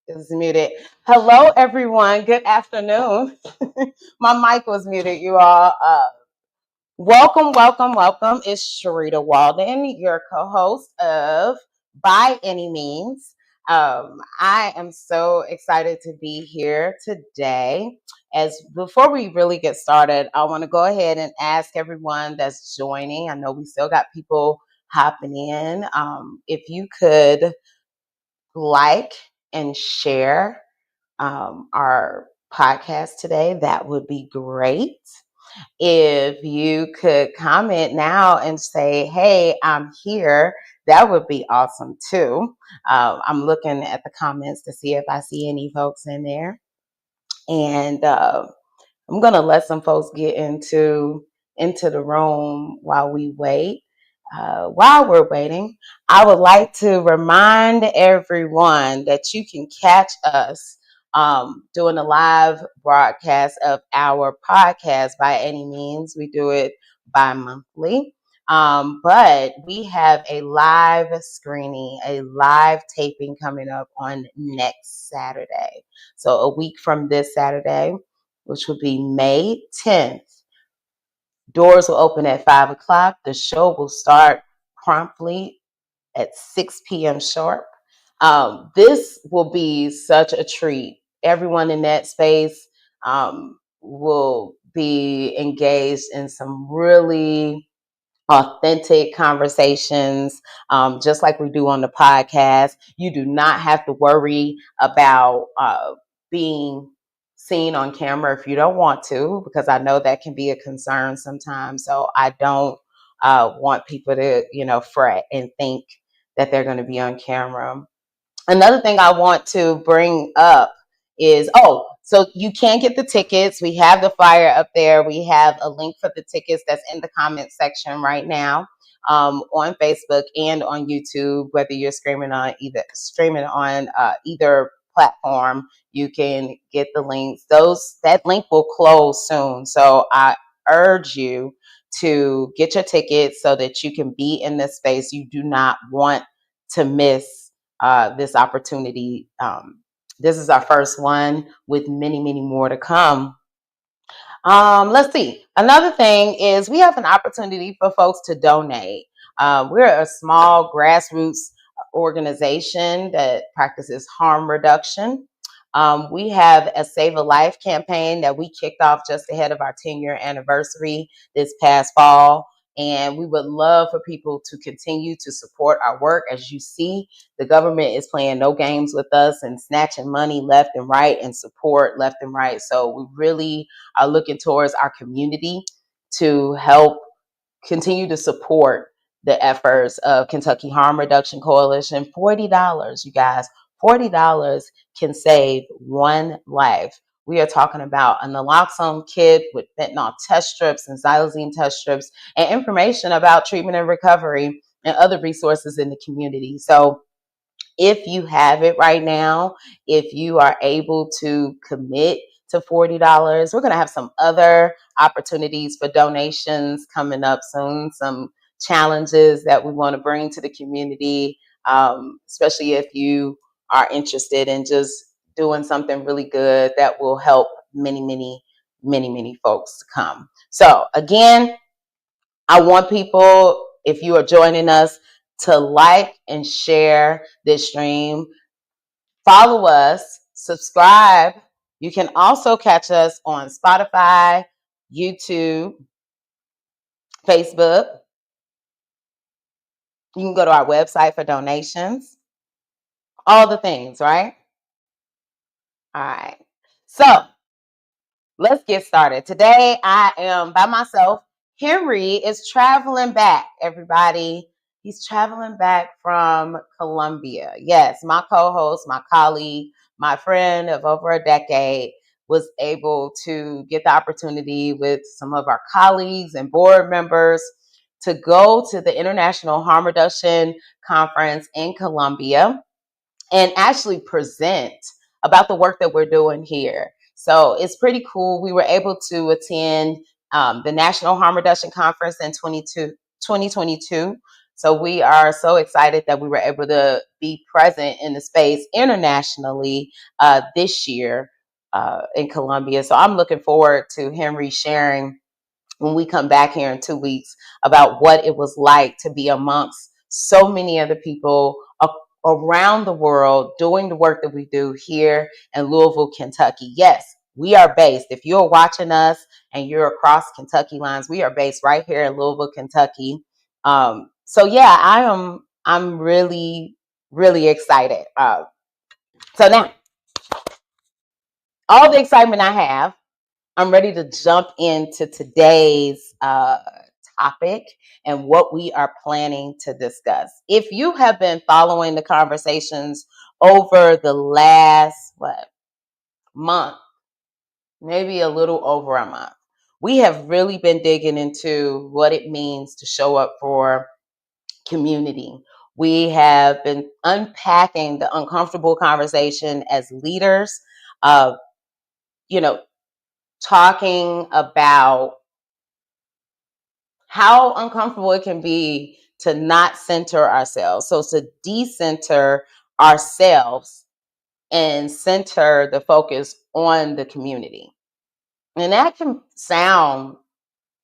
is muted. Hello, everyone. Good afternoon. My mic was muted, you all. Welcome. It's Sharita Walden, your co-host of By Any Means. I am so excited to be here today. As before we really get started, I want to go ahead and ask everyone that's joining. I know we still got people hopping in. If you could like and share our podcast today, that would be great. If you could comment now and say, hey, I'm here, that would be awesome too. I'm looking at the comments to see if I see any folks in there. And I'm going to let some folks get into the room while we wait. While we're waiting, I would like to remind everyone that you can catch us doing a live broadcast of our podcast By Any Means. We do it bi-monthly. But we have a live screening, a live taping coming up on next Saturday. So a week from this Saturday, which will be May 10th. Doors will open at 5 o'clock. The show will start promptly at 6 p.m. sharp. This will be such a treat. Everyone in that space will be engaged in some really authentic conversations, just like we do on the podcast. You do not have to worry about being seen on camera if you don't want to, because I know that can be a concern sometimes. So I don't want people to, fret and think that they're going to be on camera. Another thing I want to bring up is, so you can get the tickets. We have the flyer up there. We have a link for the tickets that's in the comment section right now, on Facebook and on YouTube. Whether you're streaming on either platform, you can get the links. That link will close soon, so I urge you to get your tickets so that you can be in this space. You do not want to miss this opportunity. This is our first one with many, many more to come. Let's see. Another thing is we have an opportunity for folks to donate. We're a small grassroots organization that practices harm reduction. We have a Save a Life campaign that we kicked off just ahead of our 10-year anniversary this past fall. And we would love for people to continue to support our work. As you see, the government is playing no games with us and snatching money left and right and support left and right. So we really are looking towards our community to help continue to support the efforts of Kentucky Harm Reduction Coalition. $40, you guys, $40 can save one life. We are talking about a naloxone kit with fentanyl test strips and xylazine test strips and information about treatment and recovery and other resources in the community. So if you have it right now, if you are able to commit to $40, we're going to have some other opportunities for donations coming up soon, some challenges that we want to bring to the community, especially if you are interested in just doing something really good that will help many folks to come. So again, I want people, if you are joining us, to like and share this stream. Follow us, subscribe. You can also catch us on Spotify, YouTube, Facebook. You can go to our website for donations. All the things, right? All right. So let's get started. Today I am by myself. Henry is traveling back, everybody. He's traveling back from Colombia. Yes, my co-host, my colleague, my friend of over a decade was able to get the opportunity with some of our colleagues and board members to go to the International Harm Reduction Conference in Colombia and actually present about the work that we're doing here. So it's pretty cool. We were able to attend the National Harm Reduction Conference in 2022. So we are so excited that we were able to be present in the space internationally this year in Colombia. So I'm looking forward to Henry sharing when we come back here in 2 weeks about what it was like to be amongst so many other people around the world doing the work that we do here in Louisville, Kentucky. Yes, we are based. If you're watching us and you're across Kentucky lines, we are based right here in Louisville, Kentucky. So yeah, I'm really, really excited. So now, all the excitement I have, I'm ready to jump into today's topic and what we are planning to discuss. If you have been following the conversations over the last month, maybe a little over a month, we have really been digging into what it means to show up for community. We have been unpacking the uncomfortable conversation as leaders, uh, you know, talking about how uncomfortable it can be to not center ourselves. So to decenter ourselves and center the focus on the community. And that can sound,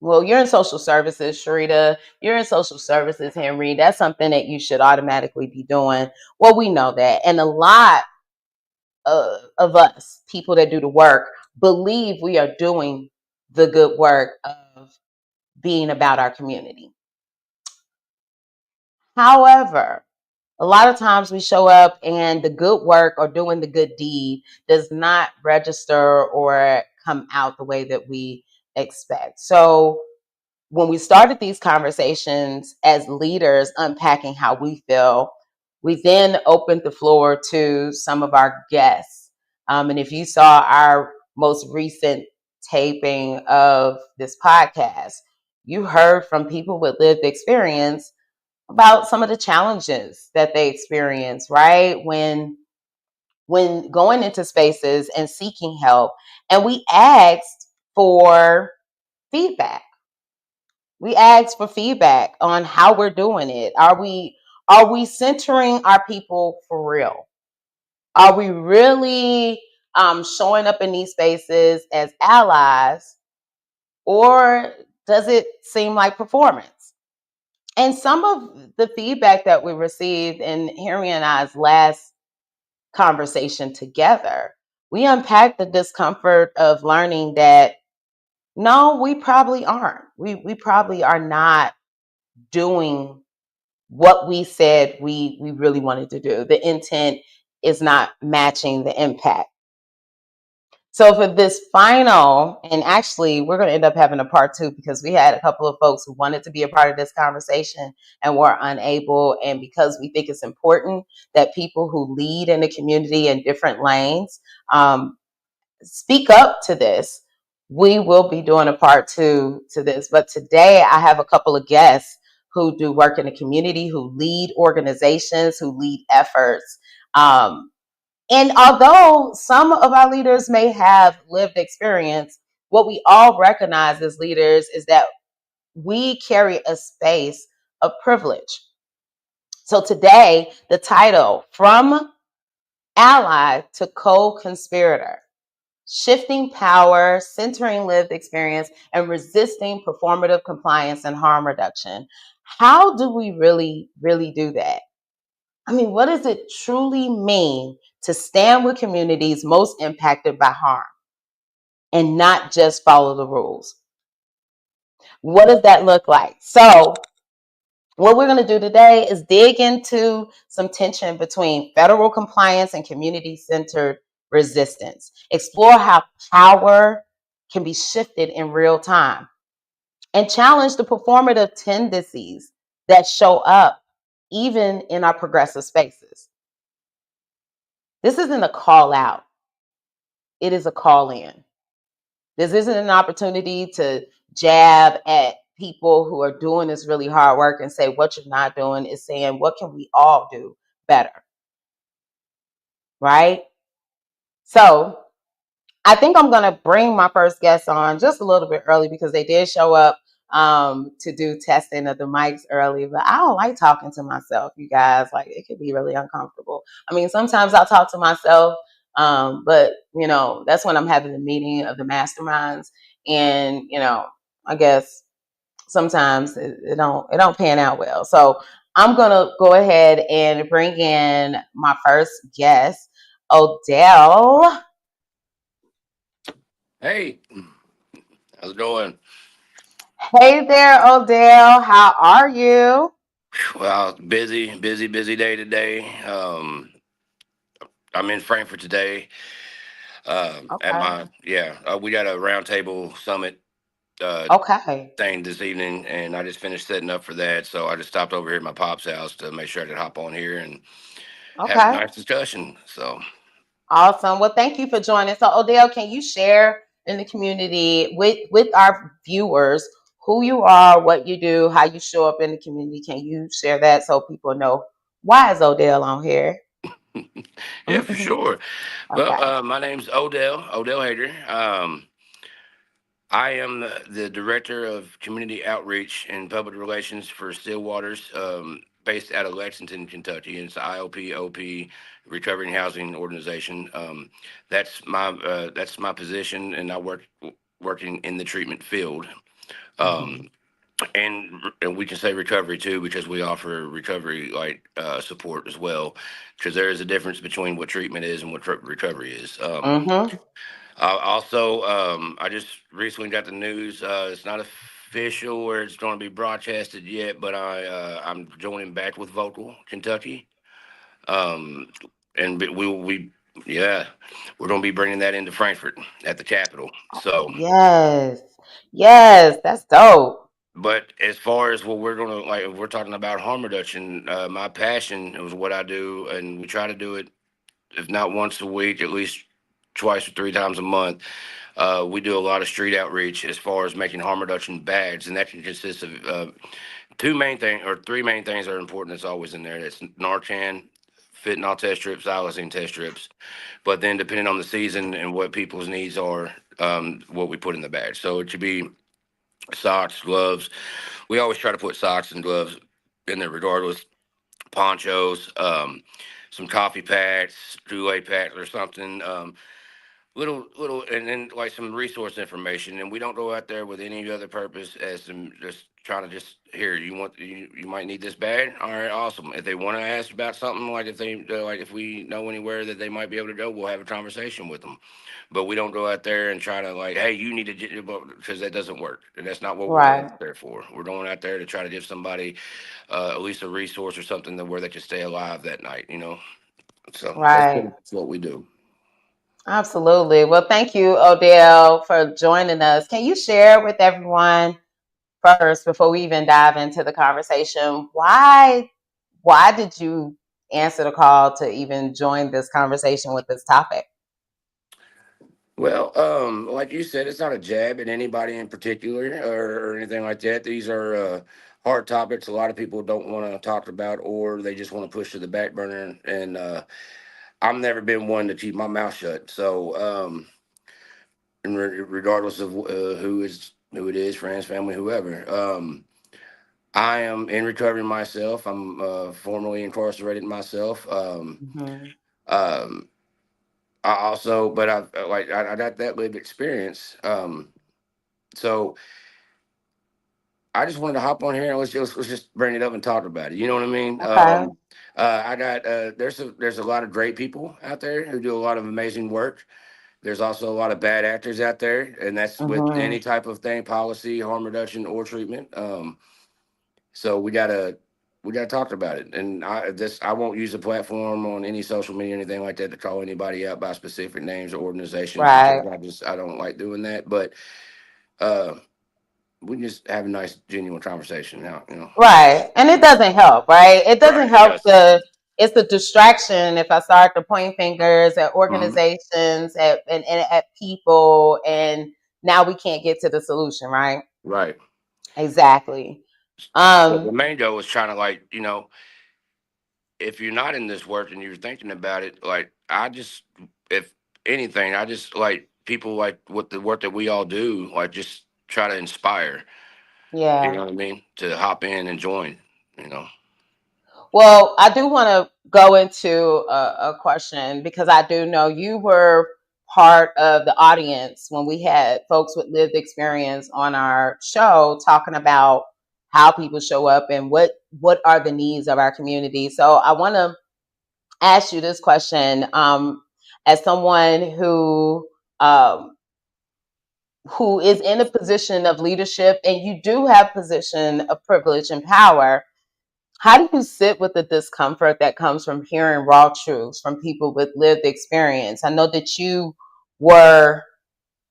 well, you're in social services, Sharita. You're in social services, Henry. That's something that you should automatically be doing. Well, we know that. And a lot of us, people that do the work, believe we are doing the good work of being about our community. However, a lot of times we show up and the good work or doing the good deed does not register or come out the way that we expect. So when we started these conversations as leaders, unpacking how we feel, we then opened the floor to some of our guests. And if you saw our most recent taping of this podcast, you heard from people with lived experience about some of the challenges that they experience, right? When going into spaces and seeking help. And we asked for feedback. We asked for feedback on how we're doing it. Are we centering our people for real? Are we really showing up in these spaces as allies, or does it seem like performance? And some of the feedback that we received in Harry and I's last conversation together, we unpacked the discomfort of learning that no, we probably aren't. We probably are not doing what we said we really wanted to do. The intent is not matching the impact. So for this final, and actually we're going to end up having a part two because we had a couple of folks who wanted to be a part of this conversation and were unable. And because we think it's important that people who lead in the community in different lanes speak up to this, we will be doing a part two to this. But today I have a couple of guests who do work in the community, who lead organizations, who lead efforts. And although some of our leaders may have lived experience, what we all recognize as leaders is that we carry a space of privilege. So today, the title, From Ally to Co-Conspirator: Shifting Power, Centering Lived Experience, and Resisting Performative Compliance and Harm Reduction. How do we really, really do that? I mean, what does it truly mean to stand with communities most impacted by harm and not just follow the rules? What does that look like? So, what we're going to do today is dig into some tension between federal compliance and community centered resistance, explore how power can be shifted in real time, and challenge the performative tendencies that show up even in our progressive spaces. This isn't a call out, it is a call in. This isn't an opportunity to jab at people who are doing this really hard work and say what you're not doing. Is saying what can we all do better, right? So I think I'm going to bring my first guest on just a little bit early because they did show up to do testing of the mics early, but I don't like talking to myself, you guys. Like, it could be really uncomfortable. I mean, sometimes I'll talk to myself, but that's when I'm having the meeting of the masterminds, and I guess sometimes it don't pan out well. So I'm gonna go ahead and bring in my first guest, Odell. Hey, how's it going? Hey there, Odell. How are you? Well, busy day today. I'm in Frankfurt today. At Okay. my we got a roundtable summit uh, Okay. thing this evening, and I just finished setting up for that. So I just stopped over here at my pop's house to make sure I could hop on here and have a Okay. nice discussion. So, Awesome. Well, thank you for joining. So, Odell, can you share in the community with our viewers who you are, what you do, how you show up in the community? Can you share that so people know why is Odell on here? yeah, for sure. Well, Okay. my name's Odell Hager. I am the director of community outreach and public relations for Stillwaters, based out of Lexington, Kentucky. It's the IOP Recovery and Housing Organization. That's my position, and I working in the treatment field. Hmm. Um, and we can say recovery too because we offer recovery support as well, because there is a difference between what treatment is and what recovery is. Hmm. Also, I just recently got the news. It's not official where it's going to be broadcasted yet, but I'm joining back with Vocal Kentucky, um, and we yeah, we're going to be bringing that into Frankfurt at the Capitol. So, Yes. Yes. That's dope. but as far as what we're going to like, if we're talking about harm reduction, my passion is what I do, and we try to do it if not once a week, at least twice or three times a month. We do a lot of street outreach as far as making harm reduction bags, and that can consist of two main things or three main things that are important. That's always in there. That's Narcan, fentanyl test strips, xylazine test strips. But then, depending on the season and what people's needs are, what we put in the bag. So it should be socks, gloves. We always try to put socks and gloves in there, regardless. Ponchos, some coffee packs, Kool-Aid packs, or something. Little and then like some resource information, and we don't go out there with any other purpose as some just trying to just here you might need this bag. All right, awesome. If they want to ask about something, like if we know anywhere that they might be able to go, we'll have a conversation with them. But we don't go out there and try to like, hey, you need to get, because that doesn't work, and that's not what we're going Right. out there for. We're going out there to try to give somebody at least a resource or something that where they can stay alive that night. So that's Right. pretty much what we do. Absolutely. Well, thank you, Odell, for joining us. Can you share with everyone first, before we even dive into the conversation, why did you answer the call to even join this conversation with this topic? Well, like you said, it's not a jab at anybody in particular or anything like that. These are hard topics a lot of people don't want to talk about, or they just want to push to the back burner. And I've never been one to keep my mouth shut. So, and regardless of who it is, friends, family, whoever, I am in recovery myself. I'm formerly incarcerated myself. Hmm. Um, I also, but I got that lived experience. So I just wanted to hop on here and let's just bring it up and talk about it. You know what I mean? Okay. I got there's a lot of great people out there who do a lot of amazing work. There's also a lot of bad actors out there, and that's with Hmm. any type of thing, policy, harm reduction, or treatment. So we gotta talk about it. And I won't use a platform on any social media or anything like that to call anybody out by specific names or organizations, because Right. I don't like doing that. But uh, we can just have a nice, genuine conversation now. Right. And it doesn't help, right? It doesn't Right, it help does. it's a distraction if I start to point fingers at Hmm. organizations and at people, and now we can't get to the solution, right? Right. Exactly. But the Um, main goal is trying to, if you're not in this work and you're thinking about it, if anything, I just like people like with the work that we all do, like just try to inspire. You Yeah. know what I mean? To hop in and join. You know. Well, I do want to go into a question because I do know you were part of the audience when we had folks with lived experience on our show talking about how people show up and what are the needs of our community. So I want to ask you this question, as someone um, who is in a position of leadership, and you do have position of privilege and power. How do you sit with the discomfort that comes from hearing raw truths from people with lived experience? I know that were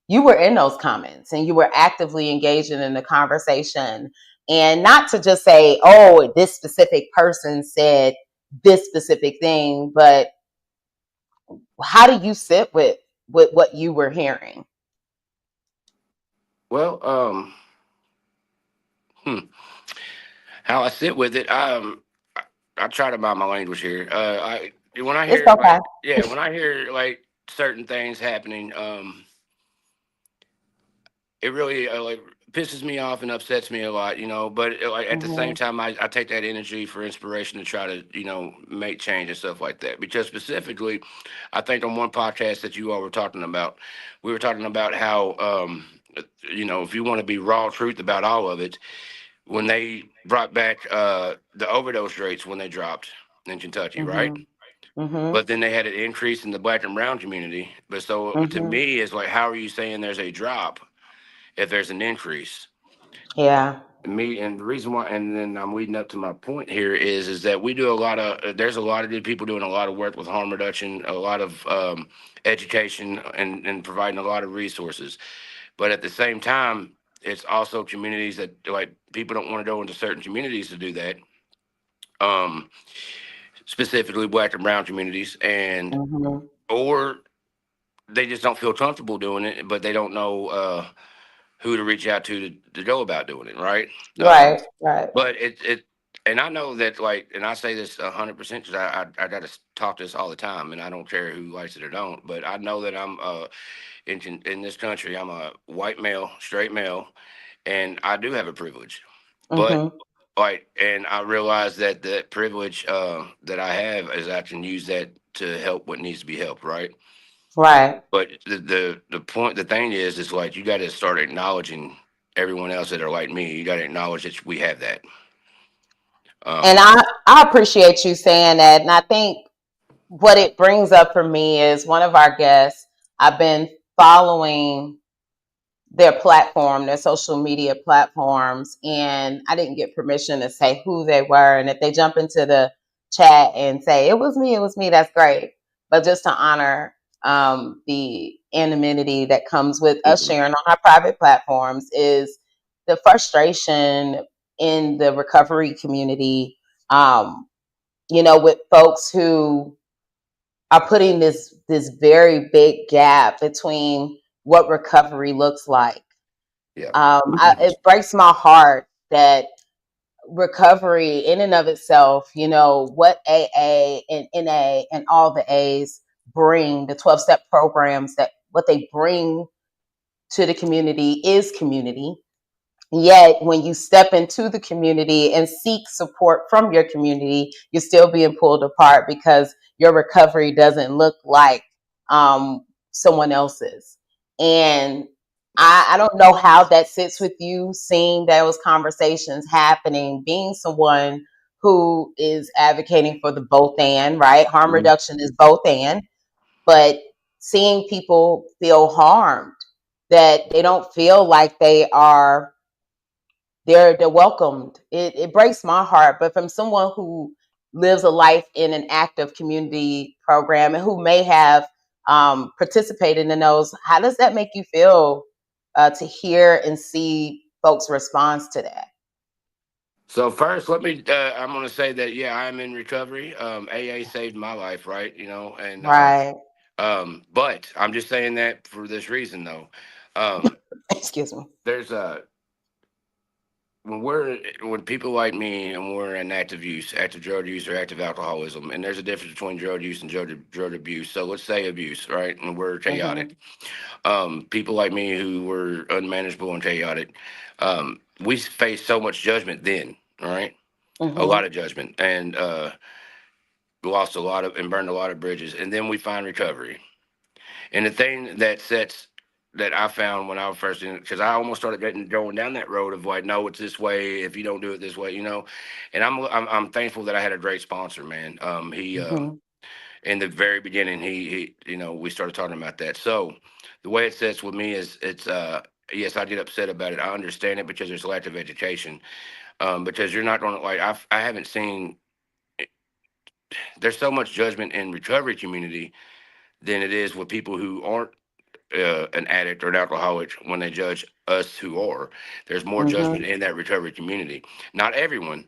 you were in those comments and you were actively engaging in the conversation, and not to just say, "Oh, this specific person said this specific thing," but how do you sit with what you were hearing? Well, hmm, how I sit with it, I try to mind my language here. I when I It's hear okay. when I hear like certain things happening, it really like pisses me off and upsets me a lot, you know. But like at the same Hmm. time, I take that energy for inspiration to try to make change and stuff like that. Because specifically, I think on one podcast that you all were talking about, we were talking about how if you want to be raw truth about all of it, when they brought back the overdose rates when they dropped in Kentucky, right? Hmm. Hmm. But then they had an increase in the black and brown community. But so to Hmm. me, it's like, how are you saying there's a drop if there's an increase? Yeah. Me and the reason why, and then I'm leading up to my point here is that we do a lot of there's a lot of good people doing a lot of work with harm reduction, a lot of education, and providing a lot of resources. But at the same time, it's also communities that like people don't want to go into certain communities to do that. Um, Specifically black and brown communities, and Hmm. or they just don't feel comfortable doing it, but they don't know who to reach out to go about doing it, right? Right. Right. But and I know that like, and I say this 100% because I got to talk this all the time, and I don't care who likes it or don't. But I know that I'm in this country, I'm a white male, straight male, and I do have a privilege. But Hmm. like, and I realize that that privilege that I have is I can use that to help what needs to be helped, right? Right. But the point, the thing is like you got to start acknowledging everyone else that are like me. You got to acknowledge that we have that. And Um, I appreciate you saying that. And I think what it brings up for me is one of our guests. I've been following their platform, their social media platforms, and I didn't get permission to say who they were. And if they jump into the chat and say it was me, that's great. But just to honor the anonymity that comes with us mhm. sharing on our private platforms is the frustration in the recovery community. With folks who are putting this very big gap between what recovery looks like. Yeah. It breaks my heart that recovery in and of itself, what AA and NA and all the A's bring, the 12-step programs, that what they bring to the community is community. Yet, when you step into the community and seek support from your community, you're still being pulled apart because your recovery doesn't look like someone else's. And I don't know how that sits with you, seeing those conversations happening, being someone who is advocating for the both and, right? Harm Mhm. reduction is both and, but seeing people feel harmed, that they don't feel like they're welcomed. It breaks my heart. But from someone who lives a life in an active community program and who may have participated in those, how does that make you feel to hear and see folks' response to that? So first, let me. I'm going to say that yeah, I'm in recovery. AA saved my life, right? You know, and Right. but I'm just saying that for this reason though. Um, Excuse me. there's a when people like me and we're in active use, active drug use or active alcoholism, and there's a difference between drug use and drug abuse. So let's say abuse, right? And we're Hmm. chaotic. People like me who were unmanageable and chaotic. we faced so much judgment then, all right? A lot Mhm. of judgment, and lost a lot of and burned a lot of bridges. And then we find recovery. And the thing that sets that I found when I was first in, because I almost started going down that road of like, no, it's this way. If you don't do it this way, you know. And I'm thankful that I had a great sponsor, man. He Mhm. in the very beginning, he you know, we started talking about that. So the way it sits with me is it's yes, I get upset about it. I understand it because there's a lack of education. Because you're not going to like I haven't seen there's so much judgment in recovery community than it is with people who aren't an addict or an alcoholic when they judge us who are. There's more judgment Mhm. in that recovery community. Not everyone,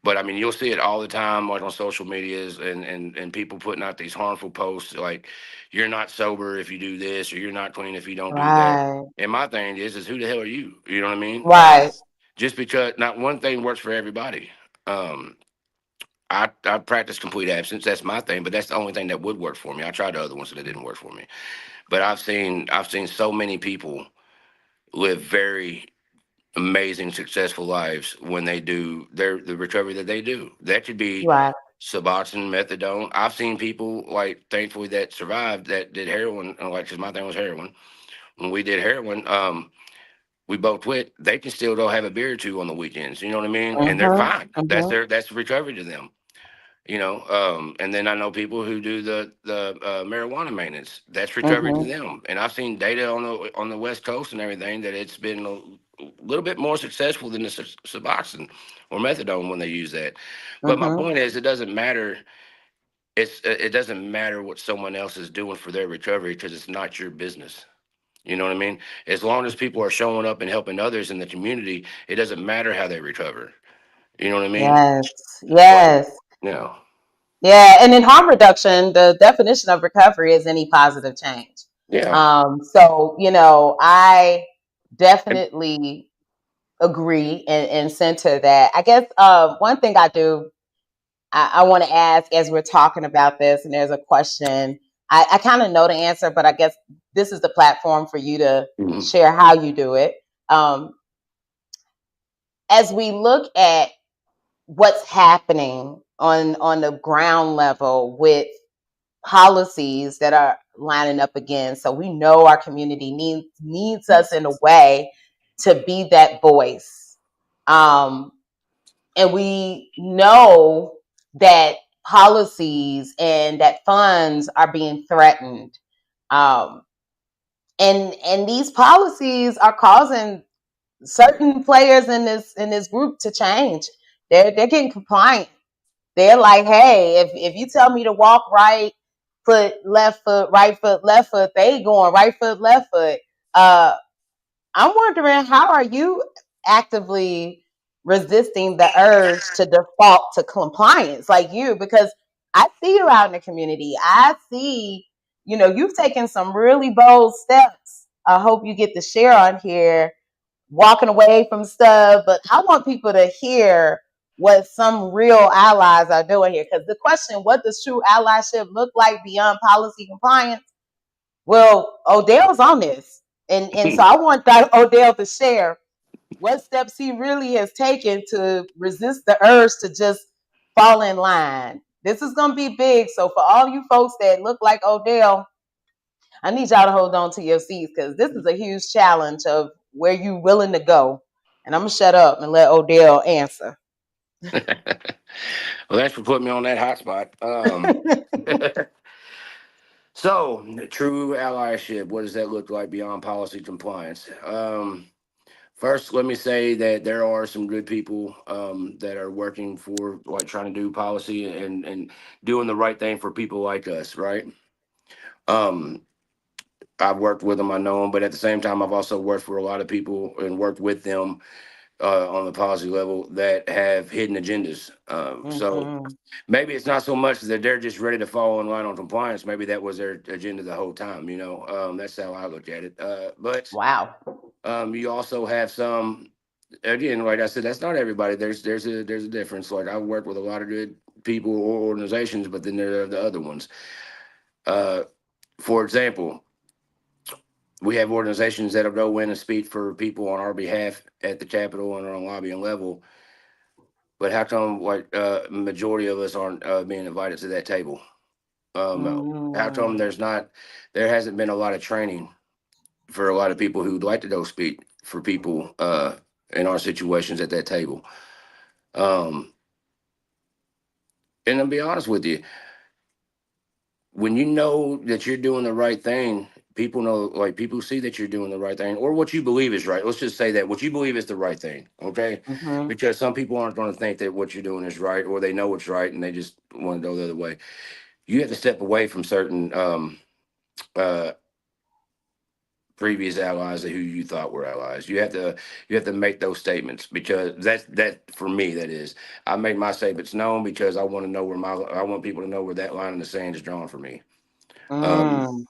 but I mean, you'll see it all the time, like on social medias and people putting out these harmful posts like, you're not sober if you do this, or you're not clean if you don't do that. Right. And my thing is who the hell are you? You know what I mean? Right. Just because not one thing works for everybody. Um, I practice complete absence. That's my thing, but that's the only thing that would work for me. I tried the other ones and it didn't work for me. But I've seen so many people live very amazing, successful lives when they do the recovery that they do. That could be Right. Suboxone, methadone. I've seen people like thankfully that survived that did heroin, like because my thing was heroin. When we did heroin, we both quit. They can still go have a beer or two on the weekends. You know what I mean? And they're Mhm. fine. Mhm. That's recovery to them. You know, and then I know people who do the marijuana maintenance. That's recovery to Mhm. them. And I've seen data on the West Coast and everything that it's been a little bit more successful than the Suboxone or methadone when they use that. But my Mhm. point is, it doesn't matter. It doesn't matter what someone else is doing for their recovery because it's not your business. You know what I mean? As long as people are showing up and helping others in the community, it doesn't matter how they recover. You know what I mean? Yes. Like, Yes. you know, Yeah, and in harm reduction, the definition of recovery is any positive change. yeah. So I definitely agree and center that. I guess one thing I do, I want to ask as we're talking about this, and there's a question. I kind of know the answer, but I guess this is the platform for you to Mhm. share how you do it. Um, as we look at what's happening on the ground level with policies that are lining up again. So we know our community needs us in a way to be that voice. Um, and we know that policies and that funds are being threatened. Um, and these policies are causing certain players in this group to change. They're getting compliant. They're like, hey, if you tell me to walk right foot, left foot, right foot, left foot, they going right foot, left foot. Uh, I'm wondering, how are you actively resisting the urge to default to compliance like you? Because I see you out in the community. I see, you've taken some really bold steps. I hope you get to share on here, walking away from stuff. But I want people to hear what some real allies are doing here. Because the question, what does true allyship look like beyond policy compliance? Well, Odell's on this. And so I want that Odell to share what steps he really has taken to resist the urge to just fall in line. This is going to be big. So for all you folks that look like Odell, I need y'all to hold on to your seats because this is a huge challenge of where you willing to go. And I'm going to shut up and let Odell answer. Well, thanks for putting me on that hot spot. So, true allyship, what does that look like beyond policy compliance? First, let me say that there are some good people that are working for, like, trying to do policy and doing the right thing for people like us, right? Um, I've worked with them, I know them, but at the same time, I've also worked for a lot of people and worked with them on the policy level that have hidden agendas. So Mm-hmm. maybe it's not so much that they're just ready to fall in line on compliance. Maybe that was their agenda the whole time. That's how I look at it. But Wow. you also have some. Again, like I said, that's not everybody. There's a difference. Like I've worked with a lot of good people or organizations, but then there are the other ones. Uh, for example, We have organizations that'll go in and speak for people on our behalf at the Capitol and on lobbying level. But how come like majority of us aren't being invited to that table? How come Mm, there hasn't been a lot of training for a lot of people who'd like to go speak for people in our situations at that table? Um, and I'll be honest with you, when you know that you're doing the right thing, people know, like people see that you're doing the right thing, or what you believe is right. Let's just say that what you believe is the right thing, okay? mm-hmm, Because some people aren't going to think that what you're doing is right, or they know it's right and they just want to go the other way. You have to step away from certain uh, previous allies who you thought were allies. You have to make those statements because that for me that is. I make my statements known because I want people to know where that line in the sand is drawn for me. Um, mm,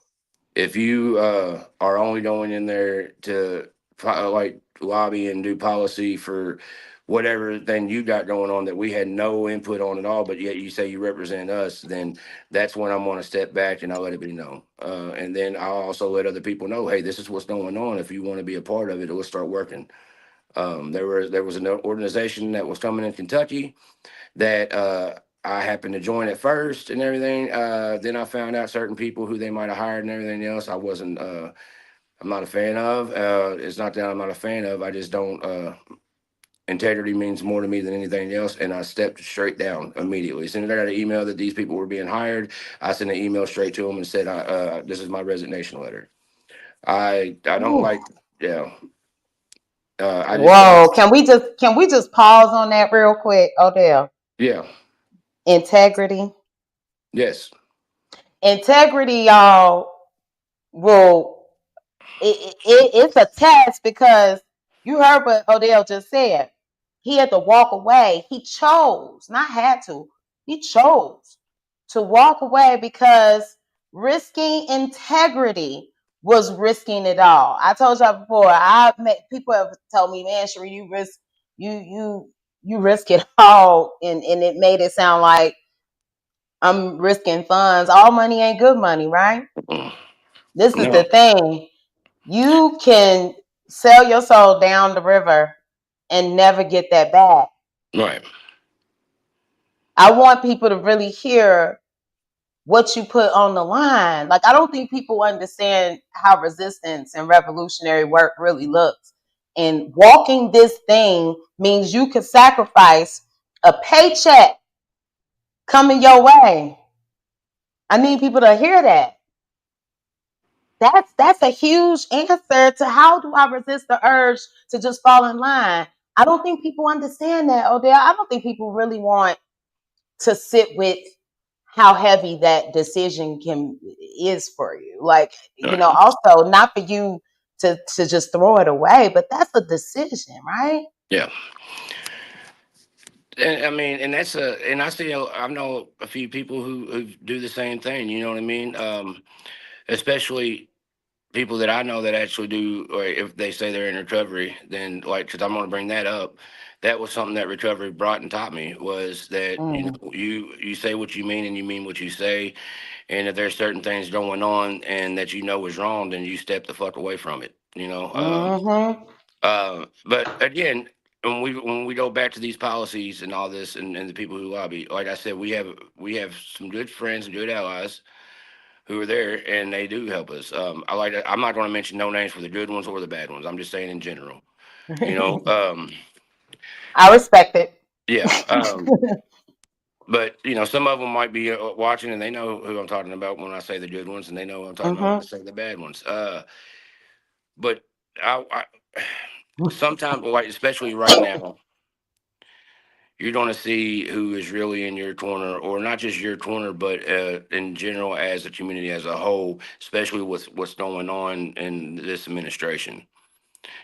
if you are only going in there to like lobby and do policy for whatever thing you got going on that we had no input on at all, but yet you say you represent us, then that's when I'm going to step back and I'll let it be known. And then I'll also let other people know, hey, this is what's going on. If you want to be a part of it, let's start working. There was an organization that was coming in Kentucky that I happened to join at first and everything. Then I found out certain people who they might have hired and everything else. I'm not a fan of. It's not that I'm not a fan of. I just don't. Integrity means more to me than anything else, and I stepped straight down immediately. As soon as I got an email that these people were being hired, I sent an email straight to them and said, "This is my resignation letter." I don't ooh. like. Yeah. I just don't. Whoa, can we just pause on that real quick, Odell? Yeah. Integrity. Yes. Integrity, y'all, will it's a test because you heard what Odell just said. He had to walk away. He chose, not had to, he chose to walk away because risking integrity was risking it all. I told y'all before, I met people have told me, man, Sheree, you risk it all, and it made it sound like I'm risking funds. All money ain't good money, right? Mm. This is the No. thing. You can sell your soul down the river and never get that back. Right. I want people to really hear what you put on the line. Like, I don't think people understand how resistance and revolutionary work really looks. And walking this thing means you could sacrifice a paycheck coming your way. I need people to hear that. That's a huge answer to how do I resist the urge to just fall in line. I don't think people understand that, Odell. I don't think people really want to sit with how heavy that decision can is for you. Like, Right. also not for you to just throw it away, but that's a decision, right? Yeah. And I mean, and and I know a few people who do the same thing. You know what I mean? Especially people that I know that actually do, or if they say they're in recovery, then like, because I'm going to bring that up. That was something that recovery brought and taught me was that Mm. you say what you mean and you mean what you say, and if there's certain things going on and that you know is wrong, then you step the fuck away from it. Mm-hmm. But again, when we go back to these policies and all this, and the people who lobby, like I said, we have some good friends and good allies who are there, and they do help us. I'm not going to mention no names for the good ones or the bad ones. I'm just saying in general. You know, I respect it. yeah. But some of them might be watching, and they know who I'm talking about when I say the good ones, and they know who I'm talking about when I Mm-hmm. say the bad ones. But I sometimes, like especially right now, you're going to see who is really in your corner, or not just your corner, but in general as a community as a whole, especially with what's going on in this administration.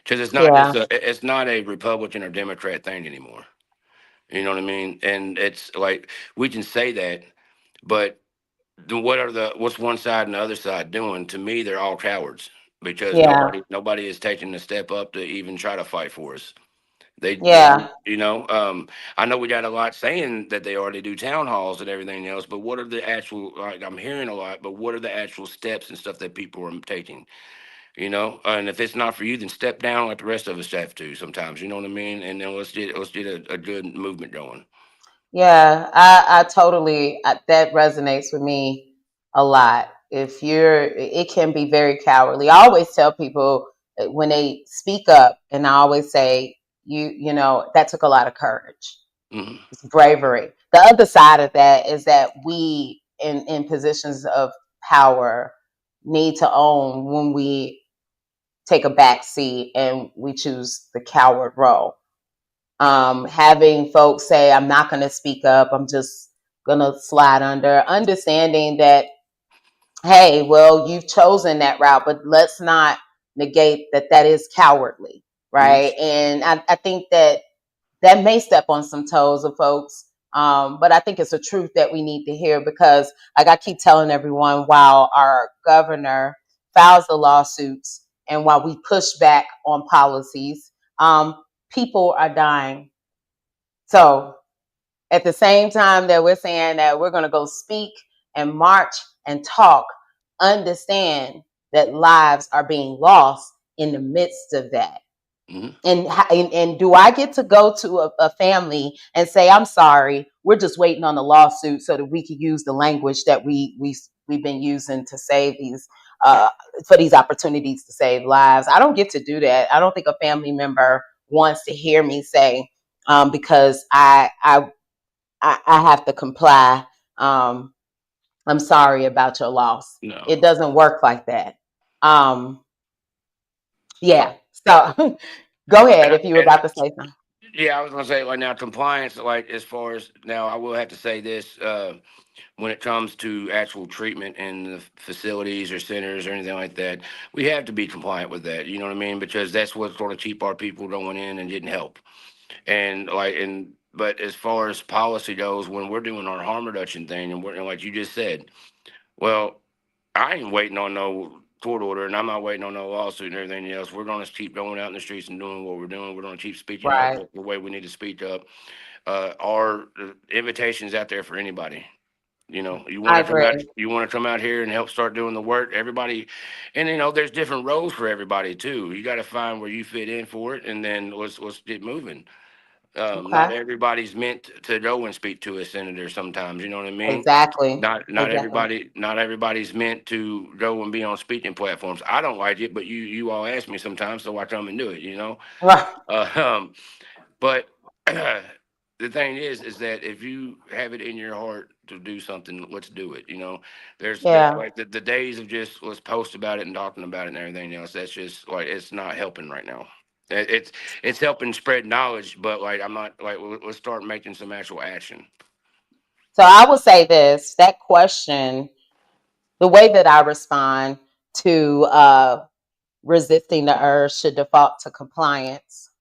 Because Yeah. it's not a Republican or Democrat thing anymore. You know what I mean? And it's like we can say that, but what's one side and the other side doing? To me, they're all cowards because Yeah. nobody is taking the step up to even try to fight for us. They Yeah. I know we got a lot saying that they already do town halls and everything else, but what are the actual, like I'm hearing a lot, but what are the actual steps and stuff that people are taking? you know. And if it's not for you, then step down like the rest of us have to sometimes. You know what I mean? And then let's get a good movement going. Yeah, I totally, that resonates with me a lot. If you're, it can be very cowardly. I always tell people when they speak up, and I always say, you know, that took a lot of courage. Hmm. It's bravery. The other side of that is that we in positions of power need to own when we take a back seat and we choose the coward role. Having folks say, I'm not going to speak up, I'm just going to slide under, understanding that, hey, well, you've chosen that route, but let's not negate that that is cowardly, Hmm. right? And I think that that may step on some toes of folks. But I think it's a truth that we need to hear because, like I keep telling everyone, while our governor files the lawsuits and while we push back on policies, people are dying. So at the same time that we're saying that we're going to go speak and march and talk, understand that lives are being lost in the midst of that. Hmm. And do I get to go to a family and say, I'm sorry, we're just waiting on the lawsuit so that we can use the language that we've been using to save these uh, for these opportunities to save lives? I don't get to do that. I don't think a family member wants to hear me say, because I have to comply. Um, I'm sorry about your loss. No. It doesn't work like that. Um, Uh, yeah. So go and ahead I, if you were and I, about to say something. yeah, I was gonna say like now compliance, like as far as now, I will have to say this. When it comes to actual treatment in the facilities or centers or anything like that, we have to be compliant with that. You know what I mean? Because that's what's going to keep our people going in and getting help. And like, and but as far as policy goes, when we're doing our harm reduction thing, and like you just said, well, I ain't waiting on no court order, and I'm not waiting on no lawsuit and everything else. We're going to keep going out in the streets and doing what we're doing. We're going to keep speaking up Right. the way we need to speak up. Our invitations out there for anybody. You know, you want I to come out, agree. you want to come out here and help start doing the work. Everybody, and you know, there's different roles for everybody too. You got to find where you fit in for it, and then let's get moving. Not Okay. everybody's meant to go and speak to a senator. Sometimes, you know what I mean. Exactly. Not Exactly. everybody's meant to go and be on speaking platforms. I don't like it, but you all ask me sometimes, so I come and do it. You know. Right. Uh, um, but the thing is that if you have it in your heart to do something, let's do it. You know, there's Yeah. like the days of just let's post about it and talking about it and everything else. That's just like it's not helping right now. It's it's helping spread knowledge, but like I'm not like let's start making some actual action. So I will say this, that question, the way that I respond to resisting the urge to default to compliance.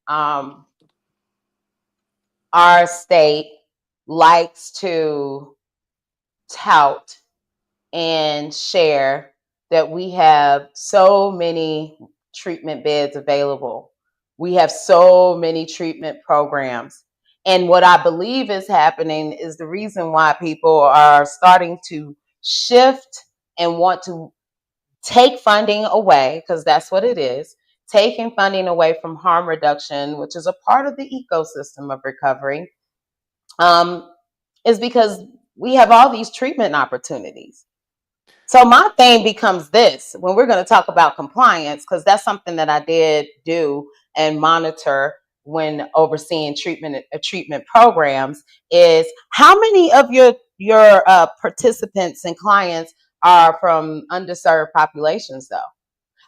Our state likes to tout and share that we have so many treatment beds available. We have so many treatment programs. And what I believe is happening is the reason why people are starting to shift and want to take funding away, because that's what it is, taking funding away from harm reduction, which is a part of the ecosystem of recovery, um, is because we have all these treatment opportunities. So my thing becomes this when we're going to talk about compliance, because that's something that I did do and monitor when overseeing treatment programs, is how many of your participants and clients are from underserved populations though?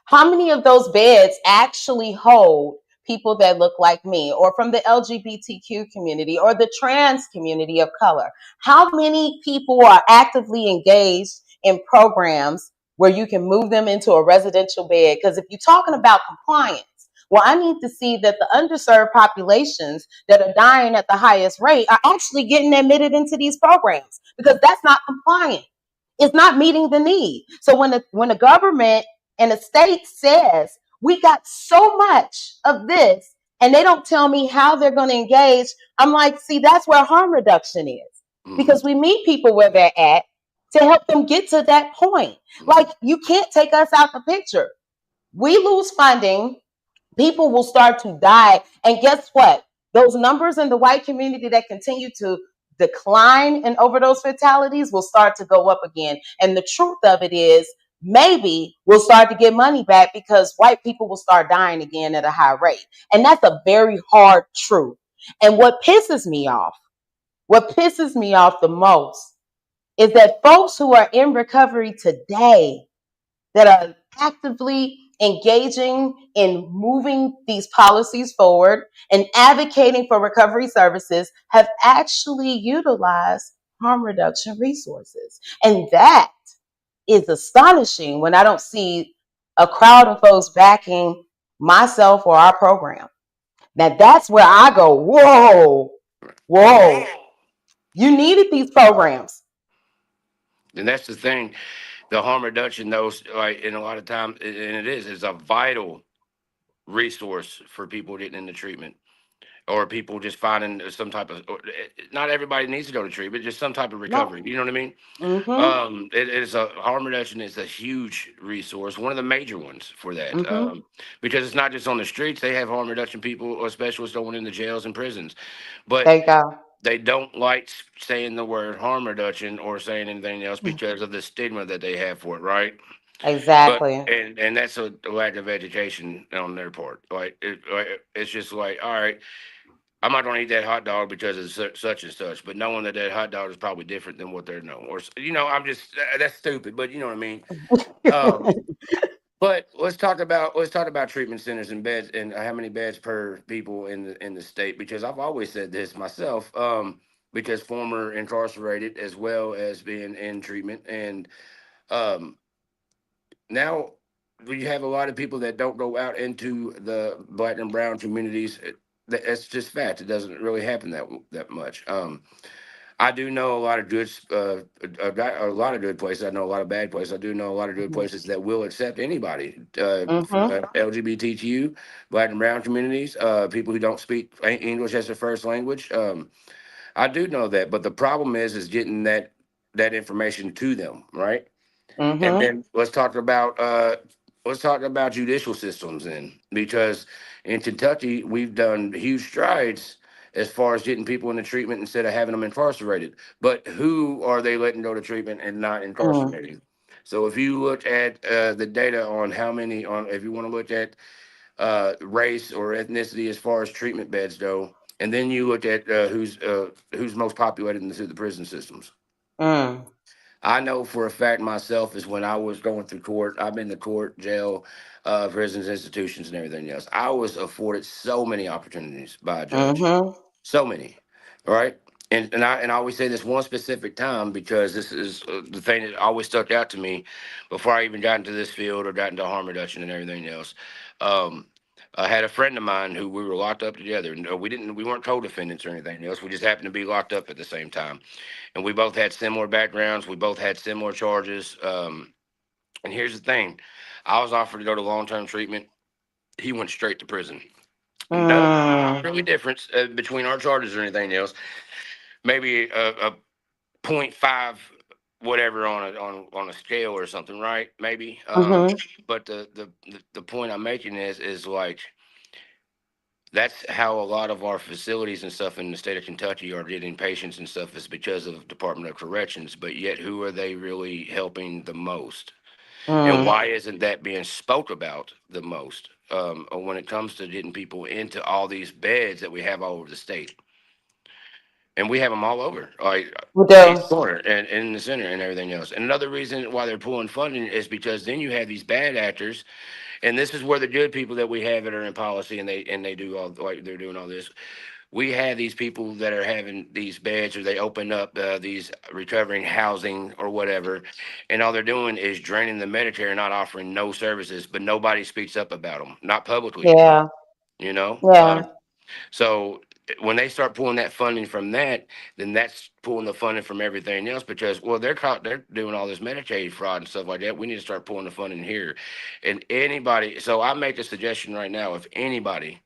How many of those beds actually hold people that look like me or from the LGBTQ community or the trans community of color? How many people are actively engaged in programs where you can move them into a residential bed? Because if you're talking about compliance, well, I need to see that the underserved populations that are dying at the highest rate are actually getting admitted into these programs, because that's not compliant. It's not meeting the need. So when the government and the state says we got so much of this and they don't tell me how they're going to engage, I'm like, see, that's where harm reduction is, Hmm. because we meet people where they're at to help them get to that point. Hmm. Like, you can't take us out the picture. We lose funding, people will start to die. And guess what? Those numbers in the white community that continue to decline in overdose fatalities will start to go up again. And the truth of it is, maybe we'll start to get money back because white people will start dying again at a high rate. And that's a very hard truth. And what pisses me off the most is that folks who are in recovery today that are actively engaging in moving these policies forward and advocating for recovery services have actually utilized harm reduction resources. And that is astonishing when I don't see a crowd of folks backing myself or our program. Now that's where I go, whoa, whoa, you needed these programs. And that's the thing. The harm reduction, those like, and a lot of times, and it is a vital resource for people getting into treatment or people just finding some type of. Not everybody needs to go to treatment, just some type of No. recovery. You know what I mean? Mm-hmm. It is a harm reduction is a huge resource, one of the major ones for that. Mm-hmm. Because it's not just on the streets; they have harm reduction people or specialists going into jails and prisons, but There you go. they don't like saying the word harm reduction or saying anything else because of the stigma that they have for it, right? But Exactly. and that's a lack of education on their part. It's just like, all right, I'm not going to eat that hot dog because it's such and such, but knowing that that hot dog is probably different than what they're known, or I'm just that's stupid, but you know what I mean. Um, but let's talk about treatment centers and beds and how many beds per people in the state, because I've always said this myself. Because former incarcerated as well as being in treatment, and um, now we have a lot of people that don't go out into the black and brown communities. That's just fact. It doesn't really happen that much. I do know a lot of good, a lot of good places. I know a lot of bad places. I do know a lot of good Mhm. places that will accept anybody from Mhm. LGBTQ, black and brown communities, people who don't speak English as their first language. I do know that, but the problem is getting that information to them, right? And Mhm. then let's talk about judicial systems then, because in Kentucky we've done huge strides as far as getting people into treatment instead of having them incarcerated. But who are they letting go to treatment and not Mm. incarcerating? So if you look at the data on how many on if you want to look at race or ethnicity as far as treatment beds go, and then you look at who's most populated in the prison systems. Mm. I know for a fact myself is when I was going through court, I've been to court, jail, prisons, institutions, and everything else. I was afforded so many opportunities by a judge, Mhm. so many, all right. And I always say this one specific time because this is the thing that always stuck out to me before I even got into this field or got into harm reduction and everything else. Um, I had a friend of mine who we were locked up together. No, we weren't co-defendants or anything else. We just happened to be locked up at the same time, and we both had similar backgrounds. We both had similar charges. And here's the thing: I was offered to go to long-term treatment. He went straight to prison. No Mm. really difference between our charges or anything else. Maybe a point five whatever on a scale or something, right? Maybe. Mhm. But the point I'm making is like that's how a lot of our facilities and stuff in the state of Kentucky are getting patients and stuff is because of Department of Corrections. But yet, who are they really helping the most? And Mm. why isn't that being spoke about the most when it comes to getting people into all these beds that we have all over the state? And we have them all over, like We each do. corner and in the center and everything else. And another reason why they're pulling funding is because then you have these bad actors, and this is where the good people that we have that are in policy and they do all like they're doing all this. We have these people that are having these beds or they open up these recovering housing or whatever, and all they're doing is draining the Medicare and not offering no services, but nobody speaks up about them, not publicly anyway. Yeah. You know, Yeah. so when they start pulling that funding from that, then that's pulling the funding from everything else because well they're doing all this Medicaid fraud and stuff like that. We need to start pulling the funding here, and anybody. So I make a suggestion right now: if anybody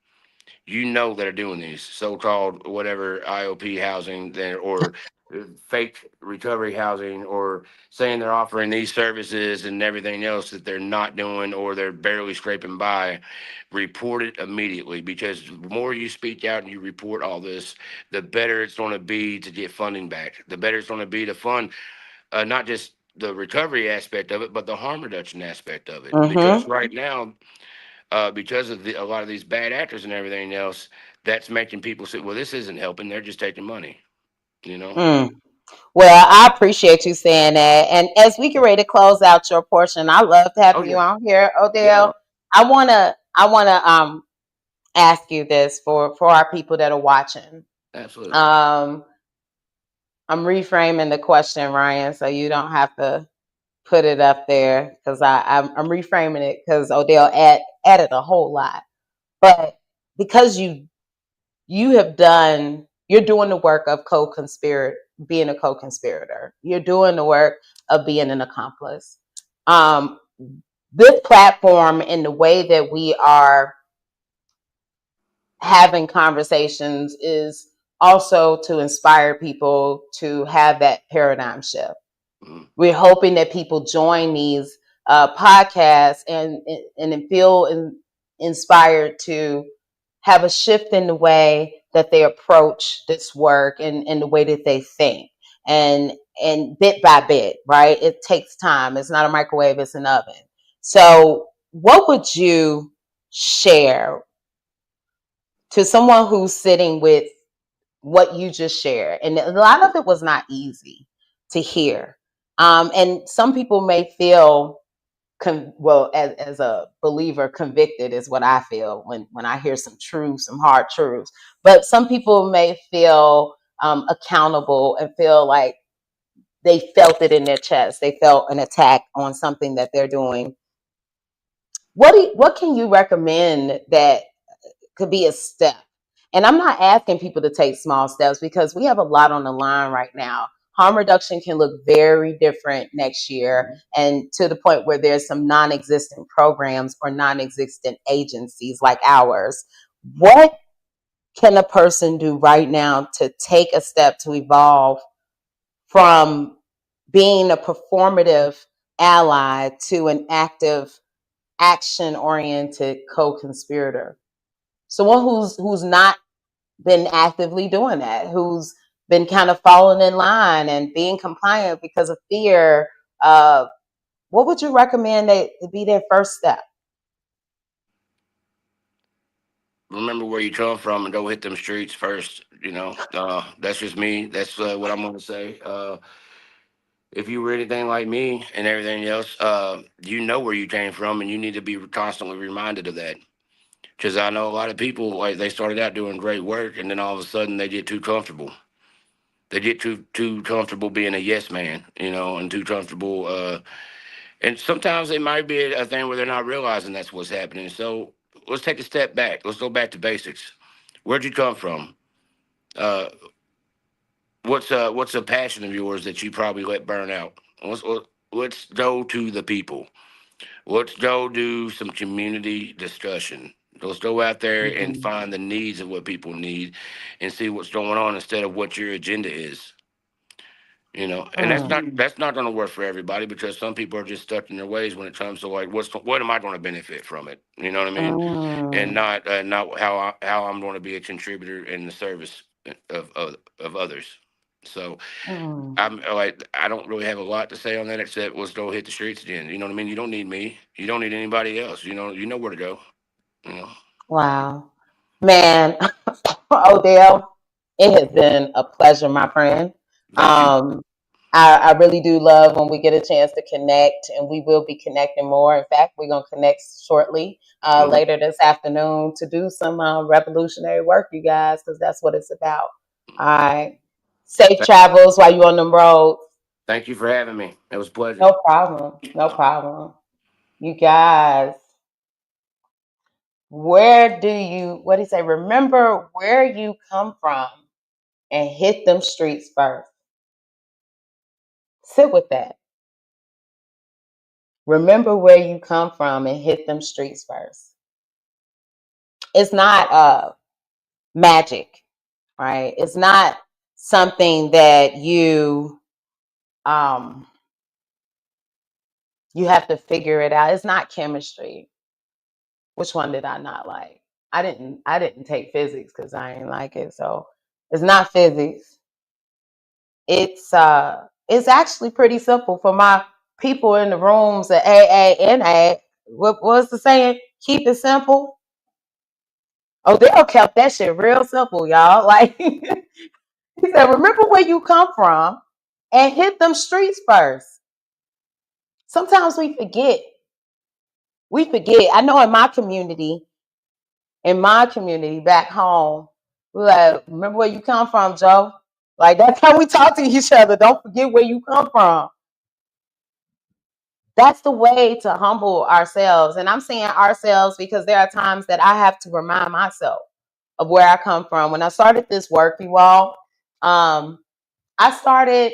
that are doing these so-called whatever IOP housing there or fake recovery housing, or saying they're offering these services and everything else that they're not doing, or they're barely scraping by, report it immediately, because the more you speak out and you report all this, the better it's going to be to get funding back. The better it's going to be to fund not just the recovery aspect of it, but the harm reduction aspect of it. Because Mm-hmm. right now, because of a lot of these bad actors and everything else, that's making people say, "Well, this isn't helping. They're just taking money." You know? Mm. Well, I appreciate you saying that. And as we get ready to close out your portion, I loved Oh having you yeah, on here, yeah, Odell. I wanna ask you this for our people that are watching. absolutely. Um, I'm reframing the question, Ryan, so you don't have to put it up there because I'm reframing it because Odell added a whole lot. But because you're doing the work of co-conspirator, being a co-conspirator. You're doing the work of being an accomplice. Um, this platform and the way that we are having conversations is also to inspire people to have that paradigm shift. Mhm. We're hoping that people join these podcasts and feel inspired to have a shift in the way that they approach this work and the way that they think. And bit by bit, right? It takes time. It's not a microwave, it's an oven. So what would you share to someone who's sitting with what you just shared? And a lot of it was not easy to hear. And some people may feel, well, as a believer, convicted is what I feel when I hear some truths, some hard truths. But some people may feel accountable and feel like they felt it in their chest. They felt an attack on something that they're doing. What can you recommend that could be a step? And I'm not asking people to take small steps because we have a lot on the line right now. Harm reduction can look very different next year, and to the point where there's some non existent programs or non existent agencies like ours. What can a person do right now to take a step to evolve from being a performative ally to an active, action oriented co conspirator? Someone who's not been actively doing that, who's been kind of falling in line and being compliant because of fear. Uh, what would you recommend that to be their first step? Remember where you come from and don't hit them streets first. That's just me. That's what I'm going to say. If you were anything like me and everything else, you know where you came from, and you need to be constantly reminded of that. Because I know a lot of people, like, they started out doing great work, and then all of a sudden they get too comfortable. They get too comfortable being a yes man, and too comfortable. And sometimes it might be a thing where they're not realizing that's what's happening. So let's take a step back. Let's go back to basics. Where'd you come from? Uh, what's a passion of yours that you probably let burn out? Let's go to the people. Let's go do some community discussion. Let's go out there and Mm-hmm. find the needs of what people need, and see what's going on instead of what your agenda is. And that's Mm, not going to work for everybody, because some people are just stuck in their ways when it comes to, like, what am I going to benefit from it? You know what I mean? And mm, not how I'm going to be a contributor in the service of others. So mm, I'm like, I don't really have a lot to say on that, except let's go hit the streets again. You know what I mean? You don't need me. You don't need anybody else. You know where to go. You know. wow. Man, Odell, it has been a pleasure, my friend. Thank you. Um, I really do love when we get a chance to connect, and we will be connecting more. In fact, we're going to connect shortly Hmm. later this afternoon to do some revolutionary work, you guys, because that's what it's about. All right. Safe travels while you're on the road. Thank you for having me. It was a pleasure. No problem. No problem. You guys, what do you say? Remember where you come from and hit them streets first. Sit with that. Remember where you come from and hit them streets first. It's not magic, right? It's not something that um you have to figure it out. It's not chemistry. Which one did I not like? I didn't take physics because I didn't like it. So it's not physics. It's actually pretty simple for my people in the rooms at AANA. What was the saying? Keep it simple. Oh, they kept that shit real simple, y'all. Like he said, remember where you come from and hit them streets first. Sometimes we forget. We forget. I know in my community back home, we like, remember where you come from, Joe? Like that's how we talk to each other. Don't forget where you come from. That's the way to humble ourselves. And I'm saying ourselves because there are times that I have to remind myself of where I come from. When I started this work, you all, um, I started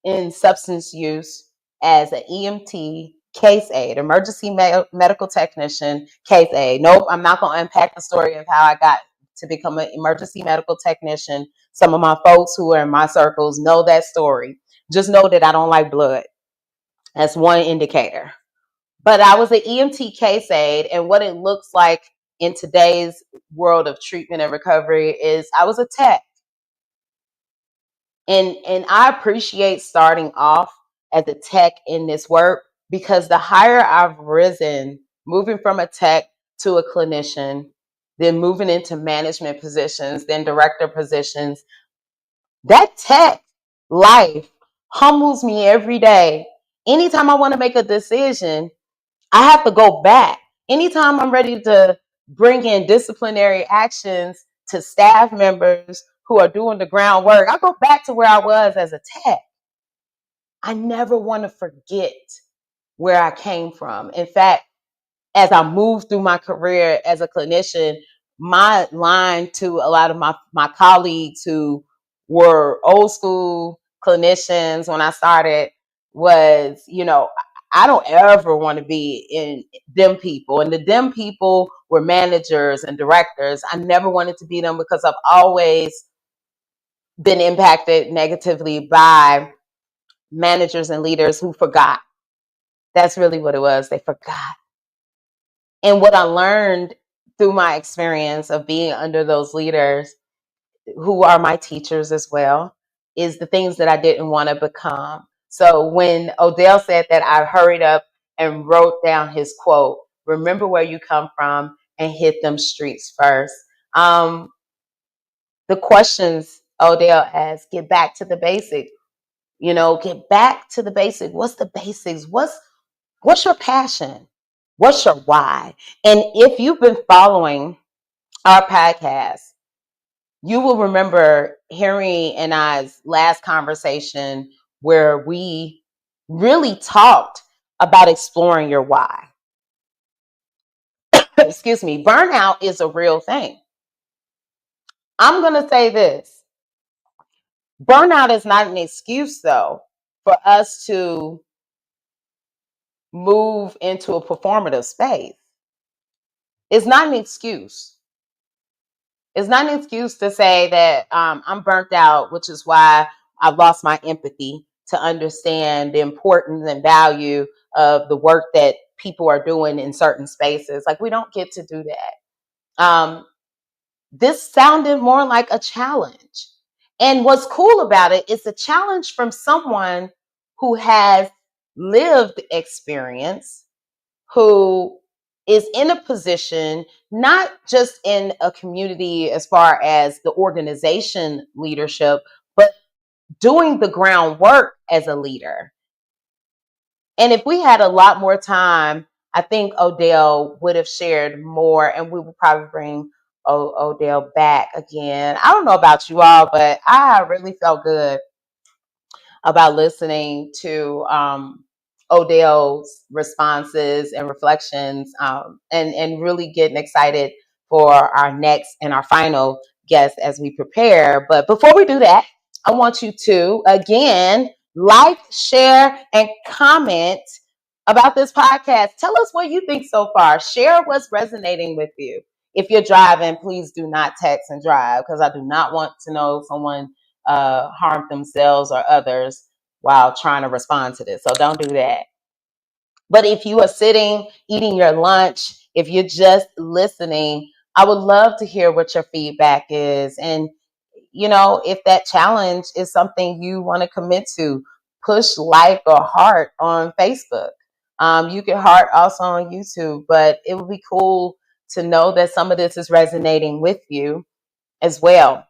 in substance use as an EMT case aide, emergency medical technician case aide. Nope, I'm not going to unpack the story of how I got to become an emergency medical technician. Some of my folks who are in my circles know that story. Just know that I don't like blood. That's one indicator. But I was an EMT case aide, and what it looks like in today's world of treatment and recovery is I was a tech. And I appreciate starting off as a tech in this work because the higher I've risen, moving from a tech to a clinician, then moving into management positions, then director positions, that tech life humbles me every day. Anytime I want to make a decision, I have to go back. Anytime I'm ready to bring in disciplinary actions to staff members who are doing the groundwork, I go back to where I was as a tech. I never want to forget where I came from. In fact, as I moved through my career as a clinician, my line to a lot of my colleagues who were old school clinicians when I started was, I don't ever want to be in them people. And the them people were managers and directors. I never wanted to be them because I've always been impacted negatively by managers and leaders who forgot. That's really what it was. They forgot. And what I learned through my experience of being under those leaders who are my teachers as well is the things that I didn't want to become. So when Odell said that, I hurried up and wrote down his quote, remember where you come from and hit them streets first. Um, the questions Odell asked, get back to the basic, get back to the basic. What's the basics? What's your passion? What's your why? And if you've been following our podcast, you will remember Henry and I's last conversation where we really talked about exploring your why. Excuse me, burnout is a real thing. I'm going to say this. Burnout is not an excuse, though, for us to move into a performative space. It's not an excuse. It's not an excuse to say that I'm burnt out, which is why I've lost my empathy to understand the importance and value of the work that people are doing in certain spaces. Like, we don't get to do that. This sounded more like a challenge. And what's cool about it is a challenge from someone who has lived experience, who is in a position, not just in a community as far as the organization leadership, but doing the groundwork as a leader. And if we had a lot more time, I think Odell would have shared more, and we would probably bring Odell back again. I don't know about you all, but I really felt good about listening to Odell's responses and reflections, and really getting excited for our next and our final guest as we prepare. But before we do that, I want you to, again, like, share, and comment about this podcast. Tell us what you think so far. Share what's resonating with you. If you're driving, please do not text and drive because I do not want to know someone harm themselves or others while trying to respond to this. So don't do that. But if you are sitting, eating your lunch, if you're just listening, I would love to hear what your feedback is. And, if that challenge is something you want to commit to, push like or heart on Facebook. You can heart also on YouTube, but it would be cool to know that some of this is resonating with you as well.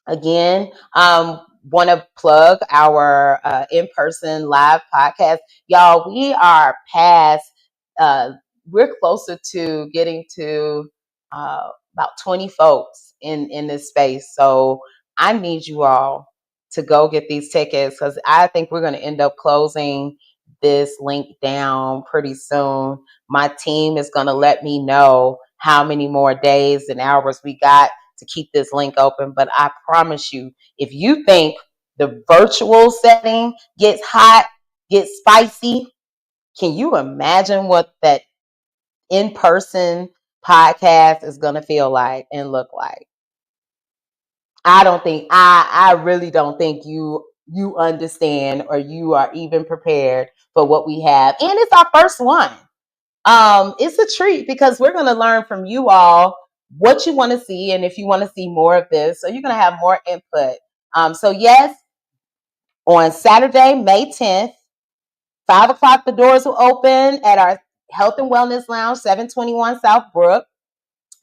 Again, want to plug our in-person live podcast. Y'all, we are past, uh, we're closer to getting to about 20 folks in this space. So I need you all to go get these tickets, because I think we're going to end up closing this link down pretty soon. My team is going to let me know how many more days and hours we got to keep this link open. But I promise you, if you think the virtual setting gets hot, gets spicy, can you imagine what that in-person podcast is going to feel like and look like? I really don't think you understand, or you are even prepared for what we have. And it's our first one. It's a treat, because we're going to learn from you all what you want to see, and if you want to see more of this. So you're going to have more input. So yes, on Saturday, May 10th, 5 o'clock, the doors will open at our Health and Wellness Lounge, 721 South Brook.